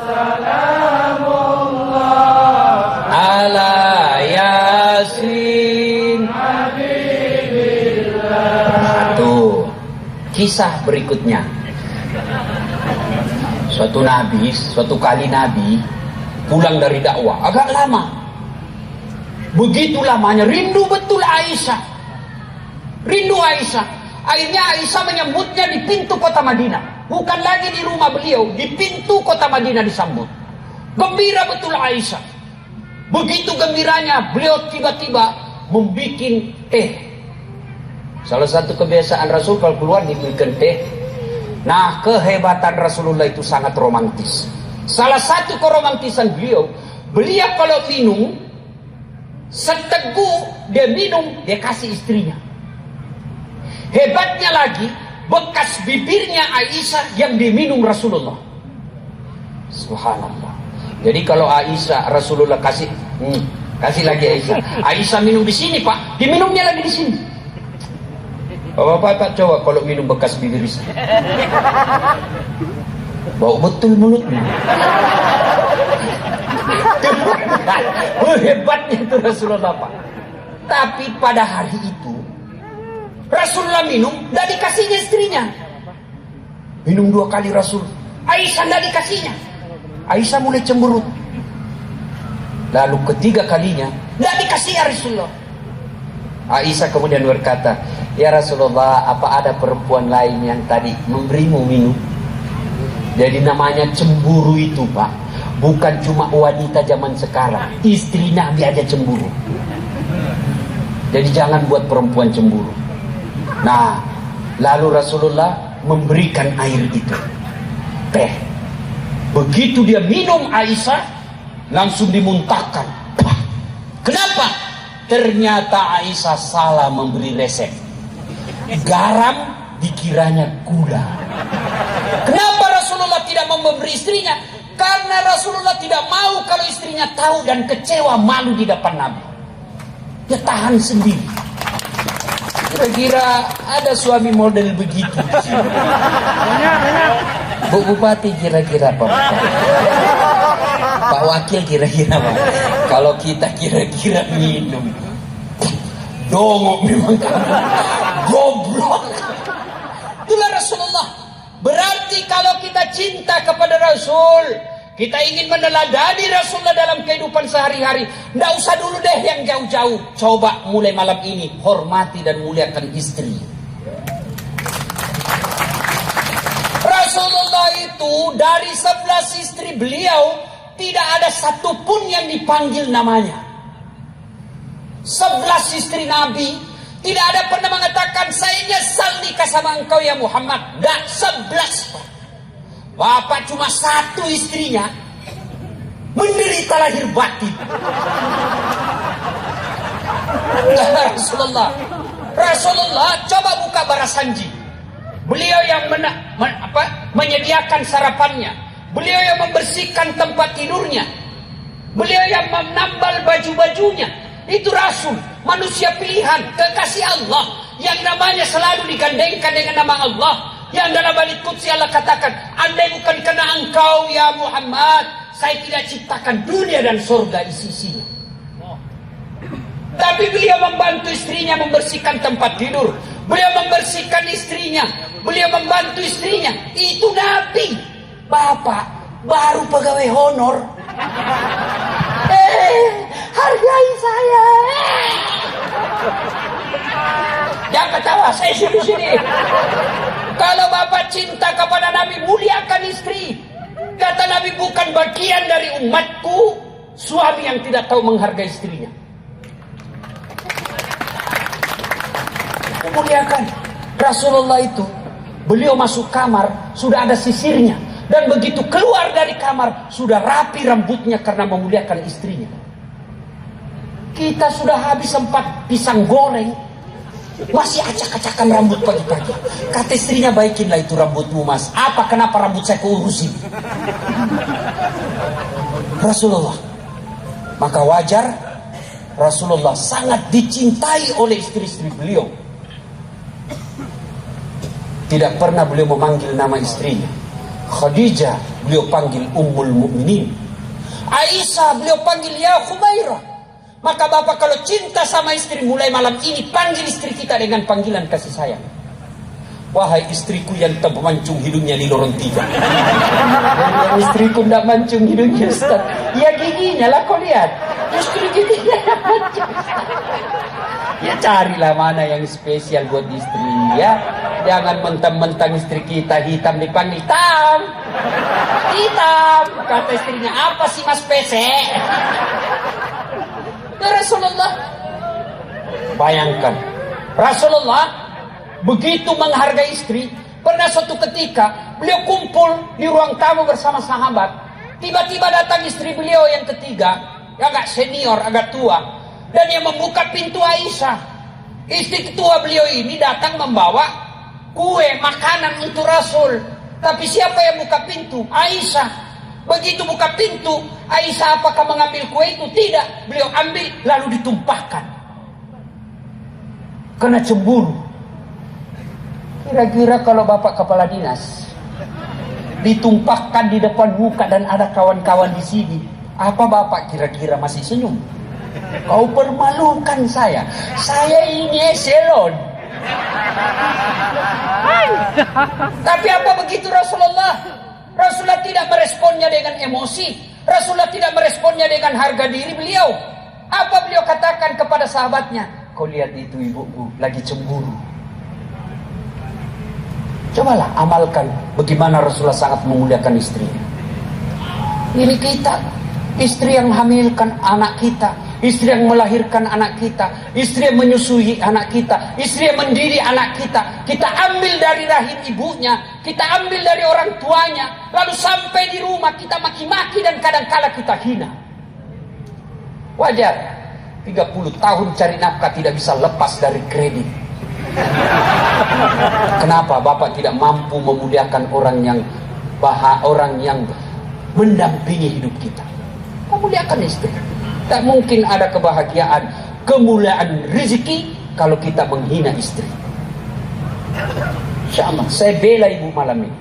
salamullah ala yasin habibillah. Satu kisah berikutnya. Suatu kali Nabi pulang dari dakwah agak lama. Begitu lamanya, rindu betul Aisyah. Rindu Aisyah. Akhirnya Aisyah menyambutnya di pintu kota Madinah. Bukan lagi di rumah beliau, di pintu kota Madinah disambut. Gembira betul Aisyah. Begitu gembiranya, beliau tiba-tiba membuat teh. Salah satu kebiasaan Rasul kalau keluar dibikin teh. Nah, kehebatan Rasulullah itu sangat romantis. Salah satu keromantisan beliau kalau minum, seteguk dia minum, dia kasih istrinya. Hebatnya lagi, bekas bibirnya Aisyah yang diminum Rasulullah. Subhanallah. Jadi kalau Aisyah, Rasulullah kasih lagi Aisyah. Aisyah minum di sini, Pak, diminumnya lagi di sini. Bapak-bapak coba kalau minum bekas bibir saya. Bau betul mulutnya. Hebatnya itu Rasulullah, Pak. Tapi pada hari itu Rasulullah minum, tidak dikasihnya istrinya. Minum 2 kali Rasul, Aisyah tidak dikasihnya. Aisyah mulai cemberut. Lalu ketiga kalinya tidak dikasih Rasulullah. Aisyah kemudian berkata, ya Rasulullah, apa ada perempuan lain yang tadi memberimu minum? Jadi namanya cemburu itu, Pak, bukan cuma wanita zaman sekarang, istri Nabi aja cemburu. Jadi jangan buat perempuan cemburu. Nah, lalu Rasulullah memberikan air itu, teh. Begitu dia minum Aisyah, langsung dimuntahkan. Kenapa? Ternyata Aisyah salah memberi resep. Garam dikiranya gula. Kenapa Rasulullah tidak memberi istrinya? Karena Rasulullah tidak mau kalau istrinya tahu dan kecewa, malu di depan Nabi. Dia tahan sendiri. Kira-kira ada suami model begitu. Bu Bupati kira-kira apa? Pak Wakil kira-kira apa? Kalau kita kira-kira minum, dongok memang kamu, goblok. Itulah Rasulullah. Berarti kalau kita cinta kepada Rasul, kita ingin meneladani Rasulullah dalam kehidupan sehari-hari, tidak usah dulu deh yang jauh-jauh. Coba mulai malam ini hormati dan muliakan istri. Rasulullah itu dari 11 istri beliau tidak ada satupun yang dipanggil namanya. 11 istri Nabi tidak ada pernah mengatakan saya nyesal nikah sama engkau ya Muhammad. Tidak, 11. Bapak cuma 1 istrinya menderita lahir batin. Rasulullah coba buka Barasanji. Beliau yang menyediakan sarapannya. Beliau yang membersihkan tempat tidurnya. Beliau yang menambal baju-bajunya. Itu Rasul, manusia pilihan, kekasih Allah, yang namanya selalu digandengkan dengan nama Allah. Yang dalam hadits qudsi Allah katakan, andai bukan karena engkau ya Muhammad, saya tidak ciptakan dunia dan surga isi-isinya. Tapi beliau membantu istrinya membersihkan tempat tidur. Beliau membersihkan istrinya. Beliau membantu istrinya. Itu Nabi. Bapak baru pegawai honor. Hargai saya. Jangan ketawa, saya di sini. Kalau Bapak cinta kepada Nabi, muliakan istri. Kata Nabi, bukan bagian dari umatku suami yang tidak tahu menghargai istrinya. Muliakan. Rasulullah itu, beliau masuk kamar sudah ada sisirnya, dan begitu keluar dari kamar sudah rapi rambutnya karena memuliakan istrinya. Kita sudah habis 4 pisang goreng, masih acak-acakan rambut pagi-pagi. Kata istrinya, baikinlah itu rambutmu mas. Apa, kenapa rambut saya keurusin? Rasulullah. Maka wajar Rasulullah sangat dicintai oleh istri-istri beliau. Tidak pernah beliau memanggil nama istrinya. Khadijah beliau panggil Ummul Mukminin. Aisyah beliau panggil ya Khumairah. Maka Bapak kalau cinta sama istri, mulai malam ini panggil istri kita dengan panggilan kasih sayang. Wahai istriku yang tak memancung hidungnya di lorong 3. Yang istriku tidak mancung hidungnya Ustaz. Ya giginya lah kau lihat. Justru giginya yang mancung. Ya carilah mana yang spesial buat istri ya. Jangan mentang-mentang istri kita hitam dipanggil hitam. Hitam. Kata istrinya, apa sih mas PC? Ya Rasulullah. Bayangkan. Rasulullah begitu menghargai istri. Pernah suatu ketika beliau kumpul di ruang tamu bersama sahabat. Tiba-tiba datang istri beliau yang ketiga. Yang agak senior, agak tua. Dan yang membuka pintu Aisyah. Istri ketua beliau ini datang membawa kue, makanan untuk Rasul. Tapi siapa yang buka pintu? Aisyah. Begitu buka pintu, Aisyah apakah mengambil kue itu? Tidak. Beliau ambil lalu ditumpahkan. Karena cemburu. Kira-kira kalau bapak kepala dinas ditumpahkan di depan muka dan ada kawan-kawan di sini, apa bapak kira-kira masih senyum? Kau permalukan saya. Saya ini eselon. Tapi apa begitu Rasulullah? Rasulullah tidak meresponnya dengan emosi. Rasulullah tidak meresponnya dengan harga diri beliau. Apa beliau katakan kepada sahabatnya? Kau lihat itu ibuku lagi cemburu. Cobalah amalkan bagaimana Rasulullah sangat memuliakan istrinya. Ini kita, istri yang hamilkan anak kita, istri yang melahirkan anak kita, istri yang menyusui anak kita, istri yang mendidik anak kita. Kita ambil dari rahim ibunya, kita ambil dari orang tuanya, lalu sampai di rumah kita maki-maki dan kadang-kala kita hina. Wajar, 30 tahun cari nafkah tidak bisa lepas dari kredit. Kenapa bapak tidak mampu memuliakan orang yang mendampingi hidup kita? Memuliakan istri. Tak mungkin ada kebahagiaan, kemuliaan rezeki kalau kita menghina istri. Insyaallah, saya bela ibu malam ini.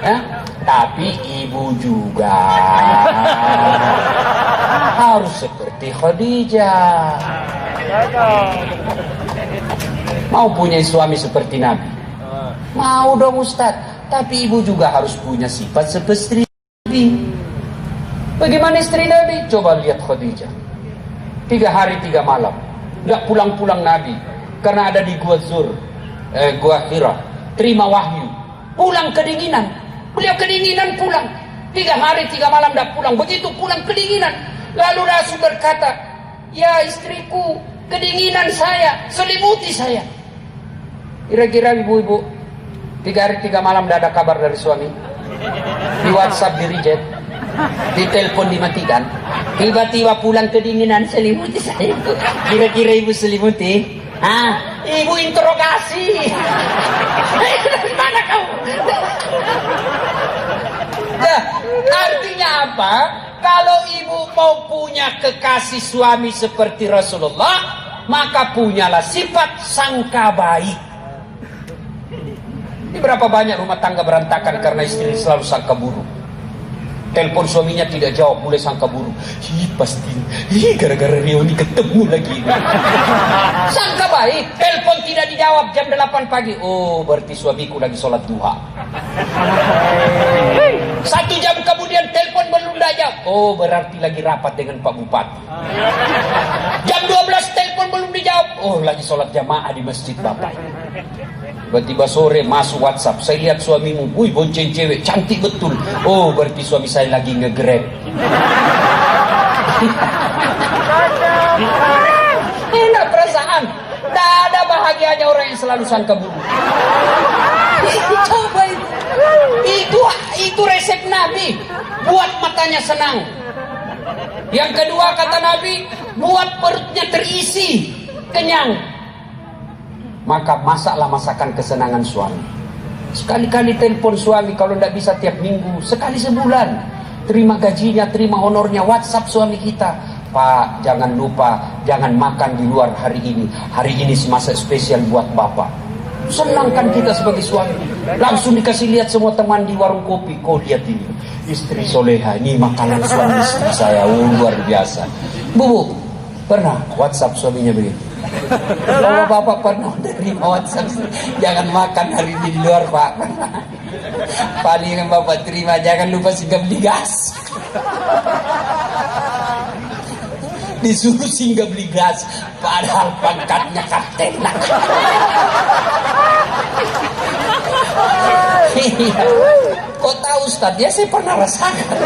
Ya? Tapi ibu juga harus seperti Khadijah. Mau punya suami seperti Nabi? Mau dong Ustaz. Tapi ibu juga harus punya sifat seperti Nabi. Bagaimana istri Nabi? Coba lihat Khadijah. 3 hari 3 malam nggak pulang-pulang Nabi. Karena ada di Gua Zur, Gua Hira. Terima wahyu. Pulang kedinginan. Beliau kedinginan pulang. 3 hari 3 malam nggak pulang. Begitu pulang kedinginan. Lalu Rasul berkata, ya istriku, kedinginan saya, selimuti saya. Kira-kira ibu-ibu 3 hari 3 malam tidak ada kabar dari suami. Di WhatsApp di reject, di telepon dimatikan. Tiba-tiba pulang kedinginan, selimuti saya. Kira-kira ibu selimuti? Ibu interogasi. Dari mana kamu? Nah, artinya apa? Kalau ibu mau punya kekasih suami seperti Rasulullah, maka punyalah sifat sangka baik. Ini berapa banyak rumah tangga berantakan karena istri selalu sangka buruk. Telepon suaminya tidak jawab, mulai sangka buruk. Pasti gara-gara Rioni ketemu lagi. Sangka baik, telepon tidak dijawab jam 8 pagi. Oh, berarti suamiku lagi sholat duha. 1 jam kemudian telepon belum dijawab. Oh, berarti lagi rapat dengan Pak Bupati. Jam 12 telepon belum dijawab. Oh, lagi sholat jamaah di masjid Bapak. Tiba-tiba sore masuk WhatsApp. Saya lihat suamimu, wih bonceng cewek, cantik betul. Oh, berarti suami saya lagi nge-grab. Enak perasaan. Tak ada bahagianya orang yang selalu sangka buruk. Coba itu resep Nabi. Buat matanya senang. Yang kedua kata Nabi, buat perutnya terisi, kenyang. Maka masaklah masakan kesenangan suami. Sekali-kali telepon suami, kalau tidak bisa tiap minggu, sekali sebulan. Terima gajinya, terima honornya, WhatsApp suami kita. Pak, jangan lupa, jangan makan di luar hari ini. Hari ini semasa spesial buat Bapak. Senangkan kita sebagai suami. Langsung dikasih lihat semua teman di warung kopi. Kau lihat ini, istri soleha, ini makanan suami istri saya. Luar biasa. Bu, pernah WhatsApp suaminya begitu? Kalau Bapak pernah terima WhatsApp, jangan makan hari ini di luar Pak. Paling yang Bapak terima, jangan lupa juga beli gas. disuruh singgah beli gas, padahal pangkatnya kapten. Iya. Kok tahu Ustaz? Ya saya pernah rasakan.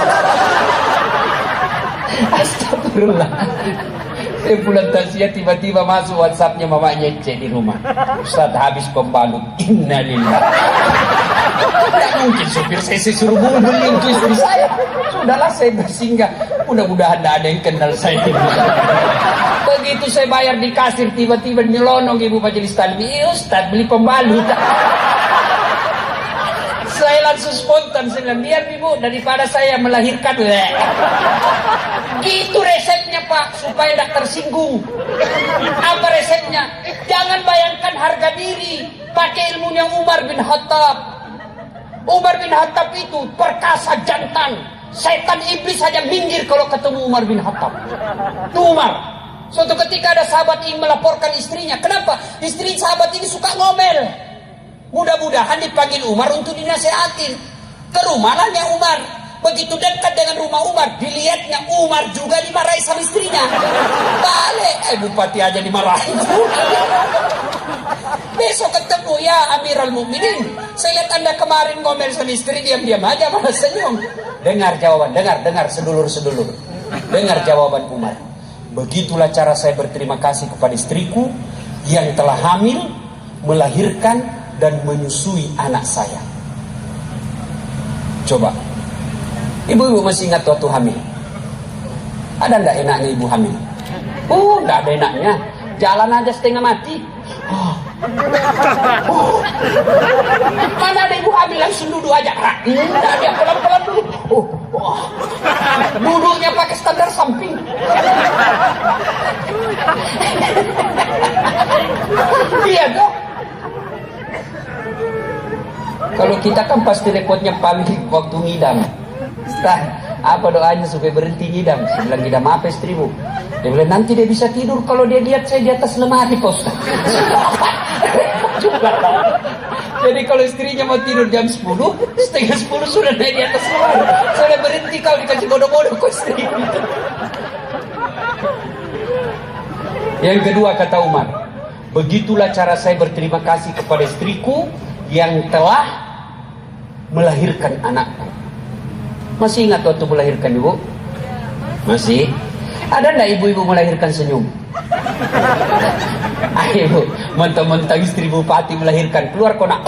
Astagfirullah. Saya pulang tasya tiba-tiba masuk WhatsAppnya mamanya Ece di rumah. Ustaz habis pembalut. Innalillah. Tidak mungkin supir saya suruh beli untuk istri saya. Sudahlah saya bersinggah. Mudah-mudahan tidak ada yang kenal saya. Begitu saya bayar di kasir tiba-tiba nyelonong ibu majelis taklim. Ustaz beli pembalut. Saya langsung spontan, saya bilang, biar ibu daripada saya melahirkan. Itu resepnya Pak, supaya tidak tersinggung. Apa resepnya? Jangan bayangkan harga diri, pakai ilmunya Umar bin Khattab. Umar bin Khattab itu perkasa jantan, setan iblis saja minggir kalau ketemu Umar bin Khattab. Itu Umar. Suatu ketika ada sahabat ingin melaporkan istrinya. Kenapa? Istri sahabat ini suka ngomel. Mudah-mudahan dipanggil Umar untuk dinasihatin. Ke rumahnya Umar. Begitu dekat dengan rumah Umar, dilihatnya Umar juga dimarahi sama istrinya. Balik, bupati aja dimarahi. Besok ketemu, ya Amirul Mukminin, saya lihat Anda kemarin ngomel sama istri, diam-diam aja malah senyum. Dengar jawaban, dengar sedulur-sedulur. Dengar jawaban Umar. Begitulah cara saya berterima kasih kepada istriku yang telah hamil, melahirkan dan menyusui anak saya. Coba, ibu-ibu masih ingat waktu hamil? Ada enggak enaknya ibu hamil? Enggak ada enaknya. Jalan aja setengah mati. Mana ada ibu hamil langsung duduk aja. Enggak, dia pelan-pelan dulu. Duduknya pakai standar samping. Iya toh? Kalau kita kan pasti repotnya paling waktu ngidam. Ustaz, apa doanya supaya berhenti ngidam? Saya bilang, ngidam apa istrimu? Dia bilang, nanti dia bisa tidur kalau dia lihat saya di atas lemari, Pak Ustaz. Jadi kalau istrinya mau tidur jam 10, setengah 10 sudah naik di atas lemari. Sudah berhenti kalau dikasih bodoh-bodoh ke istri. Yang kedua kata Umar, begitulah cara saya berterima kasih kepada istriku yang telah melahirkan anakku. Masih ingat waktu melahirkan ibu? Masih? Ada enggak ibu-ibu melahirkan senyum? Ayo, mentang-mentang istri bupati melahirkan, keluar kok nak.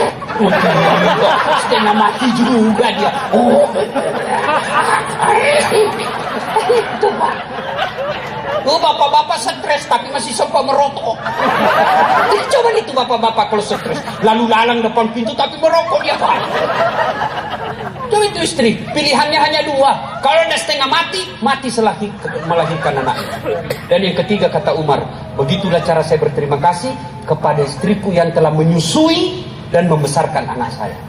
Setengah mati juga dia. Itu Pak. Bapak-bapak stres tapi masih sempat merokok. Coba itu bapak-bapak kalau stres, lalu lalang depan pintu tapi merokok dia Pak. Coba itu istri, pilihannya hanya dua. Kalau anda setengah mati, mati setelah melahirkan anak. Dan yang ketiga kata Umar, begitulah cara saya berterima kasih kepada istriku yang telah menyusui dan membesarkan anak saya.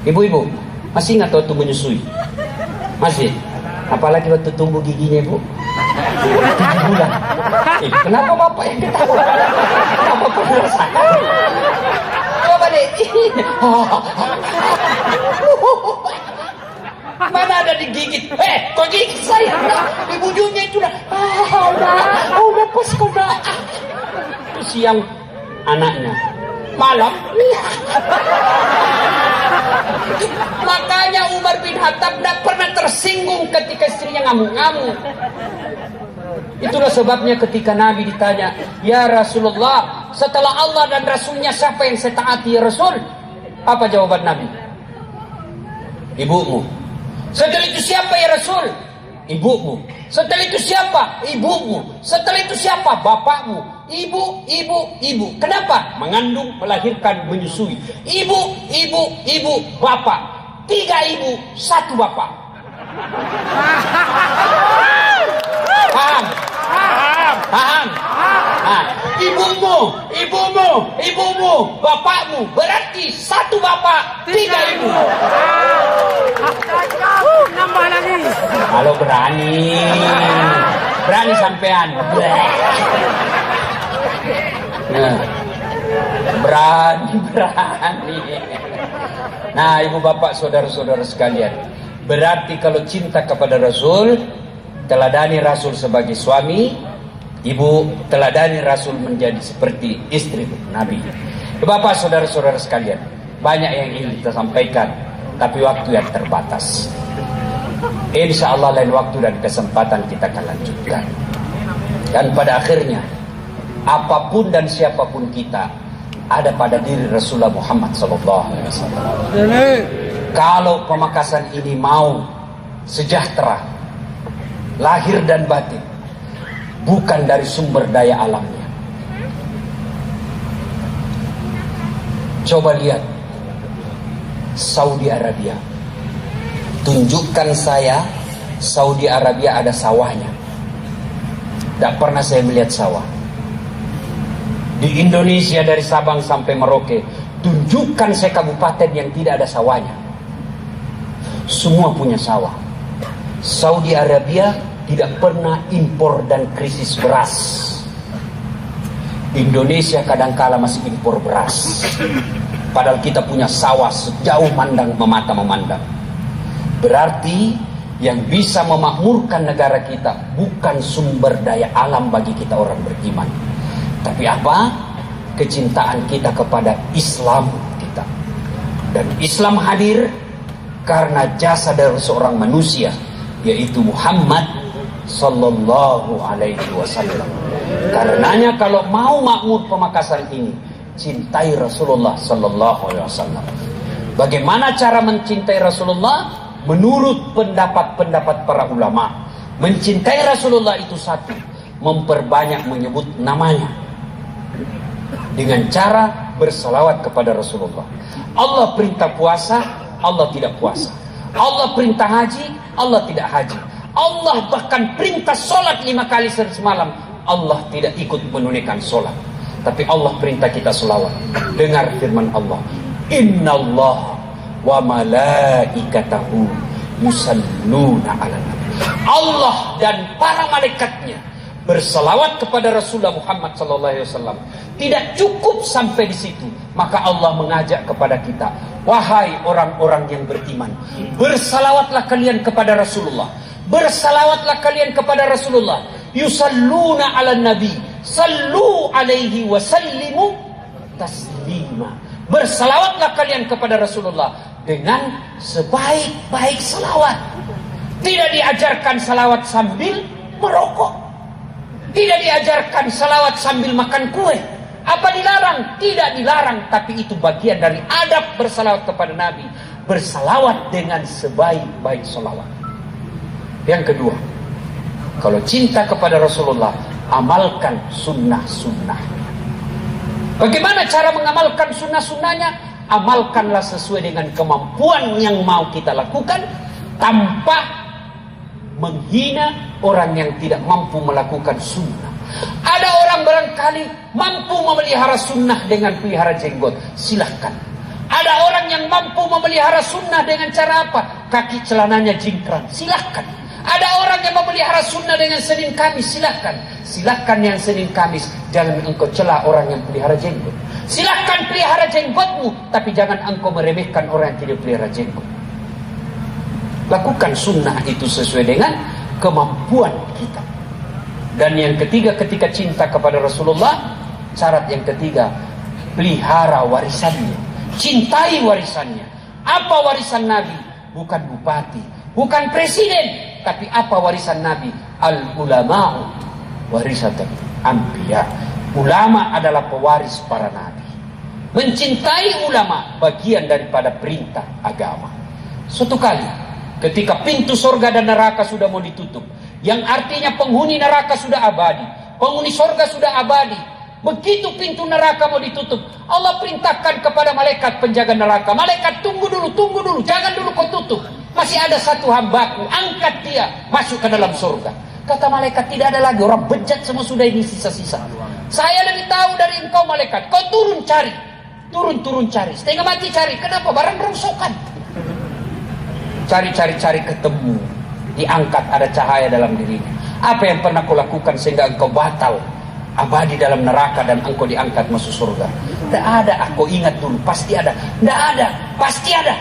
Ibu-ibu, masih ingat waktu menyusui? Masih? Apalagi waktu tumbuh giginya ibu? 7 bulan. Kenapa bapak yang ketawa? Kenapa pernah rasakan? Coba deh. Mana ada digigit? Kok gigit saya? Di bujungnya itu udah. Udah pas kau dah. Itu siang anaknya. Malam. Makanya Umar bin Khattab tidak pernah tersinggung ketika istrinya ngamuk-ngamuk. Itulah sebabnya ketika Nabi ditanya, ya Rasulullah, setelah Allah dan Rasulnya siapa yang saya taati ya Rasul? Apa jawaban Nabi? Ibumu. Setelah itu siapa ya Rasul? Ibumu. Setelah itu siapa? Ibumu. Setelah itu siapa? Bapakmu. Ibu. Kenapa? Mengandung, melahirkan, menyusui. Ibu, bapak. 3 ibu, 1 bapak. Paham? Ibumu, bapakmu. Berarti 1 bapak, 3 ibu. Nambah lagi. Kalau berani sampean. Nah, berani. Nah, ibu bapak, saudara-saudara sekalian, berarti kalau cinta kepada Rasul, teladani Rasul sebagai suami, ibu teladani Rasul menjadi seperti istri Nabi. Bapak, saudara-saudara sekalian, banyak yang ingin kita sampaikan, tapi waktu yang terbatas. Insya Allah lain waktu dan kesempatan kita akan lanjutkan. Dan pada akhirnya, apapun dan siapapun kita, ada pada diri Rasulullah Muhammad SAW. Kalau Pamekasan ini mau sejahtera, lahir dan batin, bukan dari sumber daya alamnya. Coba lihat Saudi Arabia. Tunjukkan saya Saudi Arabia ada sawahnya. Tidak pernah saya melihat sawah. Di Indonesia dari Sabang sampai Merauke, tunjukkan saya kabupaten yang tidak ada sawahnya. Semua punya sawah. Saudi Arabia tidak pernah impor dan krisis beras. Indonesia kadangkala masih impor beras. Padahal kita punya sawah sejauh memata memandang. Berarti yang bisa memakmurkan negara kita bukan sumber daya alam bagi kita orang beriman, tapi apa? Kecintaan kita kepada Islam kita. Dan Islam hadir karena jasa dari seorang manusia, yaitu Muhammad Sallallahu Alaihi Wasallam. Karenanya kalau mau makmur Pamekasan ini, cintai Rasulullah Sallallahu Alaihi Wasallam. Bagaimana cara mencintai Rasulullah? Menurut pendapat-pendapat para ulama, mencintai Rasulullah itu satu, memperbanyak menyebut namanya dengan cara bersalawat kepada Rasulullah. Allah perintah puasa, Allah tidak puasa. Allah perintah haji, Allah tidak haji. Allah bahkan perintah solat 5 kali semalam, Allah tidak ikut menunaikan solat. Tapi Allah perintah kita selawat. Dengar firman Allah, Innallaha wa malaikatahu yusalluna ala nabi. Allah dan para malaikatnya berselawat kepada Rasulullah Muhammad SAW. Tidak cukup sampai di situ, maka Allah mengajak kepada kita, wahai orang-orang yang beriman, bersalawatlah kalian kepada Rasulullah, bersalawatlah kalian kepada Rasulullah. Yusalluna ala nabi, sallu alaihi wasallimu taslima. Bersalawatlah kalian kepada Rasulullah dengan sebaik-baik salawat. Tidak diajarkan salawat sambil merokok, tidak diajarkan salawat sambil makan kue. Apa dilarang? Tidak dilarang, tapi itu bagian dari adab bersalawat kepada Nabi. Bersalawat dengan sebaik-baik salawat. Yang kedua, kalau cinta kepada Rasulullah, amalkan sunnah-sunnah. Bagaimana cara mengamalkan sunnah-sunnahnya? Amalkanlah sesuai dengan kemampuan yang mau kita lakukan, tanpa menghina orang yang tidak mampu melakukan sunnah. Ada orang barangkali mampu memelihara sunnah dengan pelihara jenggot, silahkan. Ada orang yang mampu memelihara sunnah dengan cara apa? Kaki celananya jingkrang, silahkan. Ada orang yang memelihara sunnah dengan Senin Kamis, silahkan. Silahkan yang Senin Kamis, jangan engkau celah orang yang pelihara jenggot. Silahkan pelihara jenggotmu, tapi jangan engkau meremehkan orang yang tidak pelihara jenggot. Lakukan sunnah itu sesuai dengan kemampuan kita. Dan yang ketiga, ketika cinta kepada Rasulullah, syarat yang ketiga, pelihara warisannya, cintai warisannya. Apa warisan Nabi? Bukan bupati, bukan presiden, tapi apa warisan Nabi? Al-ulama'u warisatul anbiya. Ulama adalah pewaris para nabi. Mencintai ulama bagian daripada perintah agama. Suatu kali ketika pintu surga dan neraka sudah mau ditutup, yang artinya penghuni neraka sudah abadi, penghuni surga sudah abadi. Begitu pintu neraka mau ditutup, Allah perintahkan kepada malaikat penjaga neraka, malaikat tunggu dulu, jangan dulu kau tutup. Masih ada satu hambaku, angkat dia masuk ke dalam surga. Kata malaikat, tidak ada lagi, orang bejat semua sudah, ini sisa-sisa. Saya lebih tahu dari engkau malaikat, kau turun cari, turun cari, setengah mati cari. Kenapa? Barang rongsokan. Cari ketemu, diangkat, ada cahaya dalam dirinya. Apa yang pernah kau lakukan sehingga engkau batal abadi dalam neraka dan engkau diangkat masuk surga? Tidak ada. Aku ingat dulu, pasti ada. Tidak ada, pasti ada.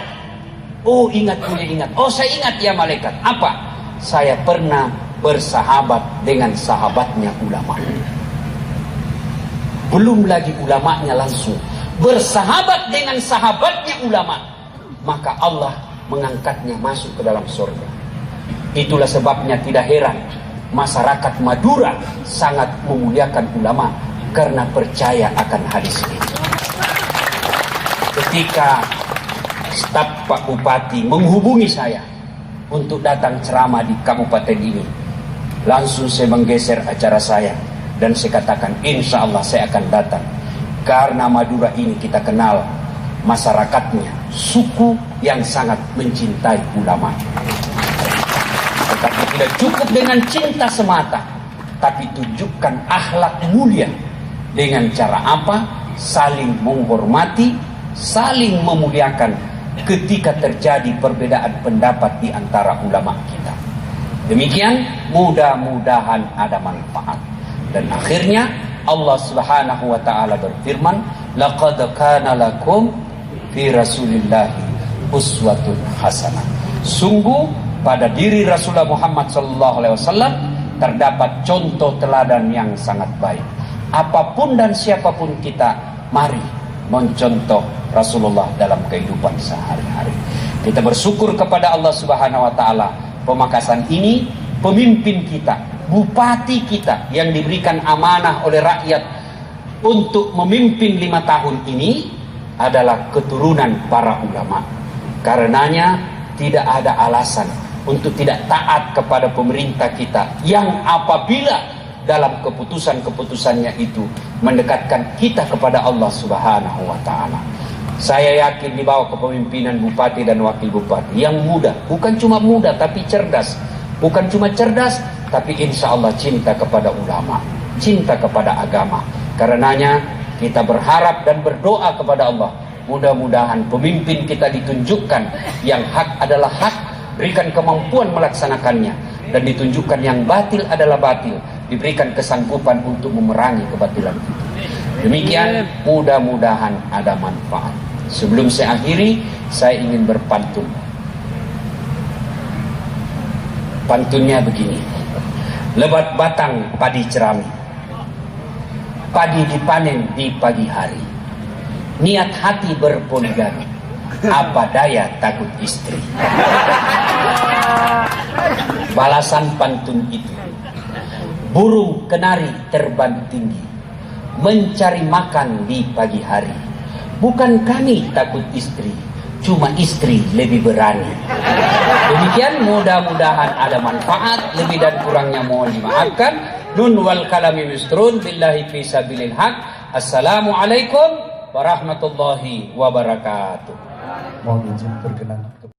Oh ingat, punya ingat. Oh saya ingat ya malaikat. Apa? Saya pernah bersahabat dengan sahabatnya ulama. Belum lagi ulamanya langsung bersahabat dengan sahabatnya ulama, maka Allah mengangkatnya masuk ke dalam surga. Itulah sebabnya tidak heran masyarakat Madura sangat memuliakan ulama karena percaya akan hadis ini. Ketika staf Pak Bupati menghubungi saya untuk datang ceramah di kabupaten ini, langsung saya menggeser acara saya dan saya katakan, insya Allah saya akan datang. Karena Madura ini kita kenal masyarakatnya suku yang sangat mencintai ulama. Tetapi tidak cukup dengan cinta semata, tapi tunjukkan akhlak mulia. Dengan cara apa? Saling menghormati, saling memuliakan ketika terjadi perbedaan pendapat di antara ulama kita. Demikian, mudah-mudahan ada manfaat. Dan akhirnya Allah Subhanahu wa taala berfirman, laqad kana lakum fi Rasulillahi uswatun hasanah. Sungguh pada diri Rasulullah Muhammad sallallahu alaihi wasallam terdapat contoh teladan yang sangat baik. Apapun dan siapapun kita, mari mencontoh Rasulullah dalam kehidupan sehari-hari. Kita bersyukur kepada Allah Subhanahu wa taala, Pemakasan ini pemimpin kita, bupati kita yang diberikan amanah oleh rakyat untuk memimpin 5 tahun ini adalah keturunan para ulama. Karenanya tidak ada alasan untuk tidak taat kepada pemerintah kita yang apabila dalam keputusan-keputusannya itu mendekatkan kita kepada Allah Subhanahu wa taala. Saya yakin di bawah kepemimpinan bupati dan wakil bupati yang muda, bukan cuma muda tapi cerdas, bukan cuma cerdas tapi insya Allah cinta kepada ulama, cinta kepada agama. Karenanya kita berharap dan berdoa kepada Allah, mudah-mudahan pemimpin kita ditunjukkan yang hak adalah hak, berikan kemampuan melaksanakannya, dan ditunjukkan yang batil adalah batil, diberikan kesanggupan untuk memerangi kebatilan itu. Demikian, mudah-mudahan ada manfaat. Sebelum saya akhiri, saya ingin berpantun. Pantunnya begini: lebat batang padi cerami, padi dipanen di pagi hari, niat hati berpoligami, apa daya takut istri. Balasan pantun itu, burung kenari terbang tinggi, mencari makan di pagi hari. Bukan kami takut istri, cuma istri lebih berani. Demikian, mudah-mudahan ada manfaat. Lebih dan kurangnya mohon dimaafkan. Nun wal kalami misrun billahi fi sabilil haq. Assalamualaikum warahmatullahi wabarakatuh. Mohon izin berkenan.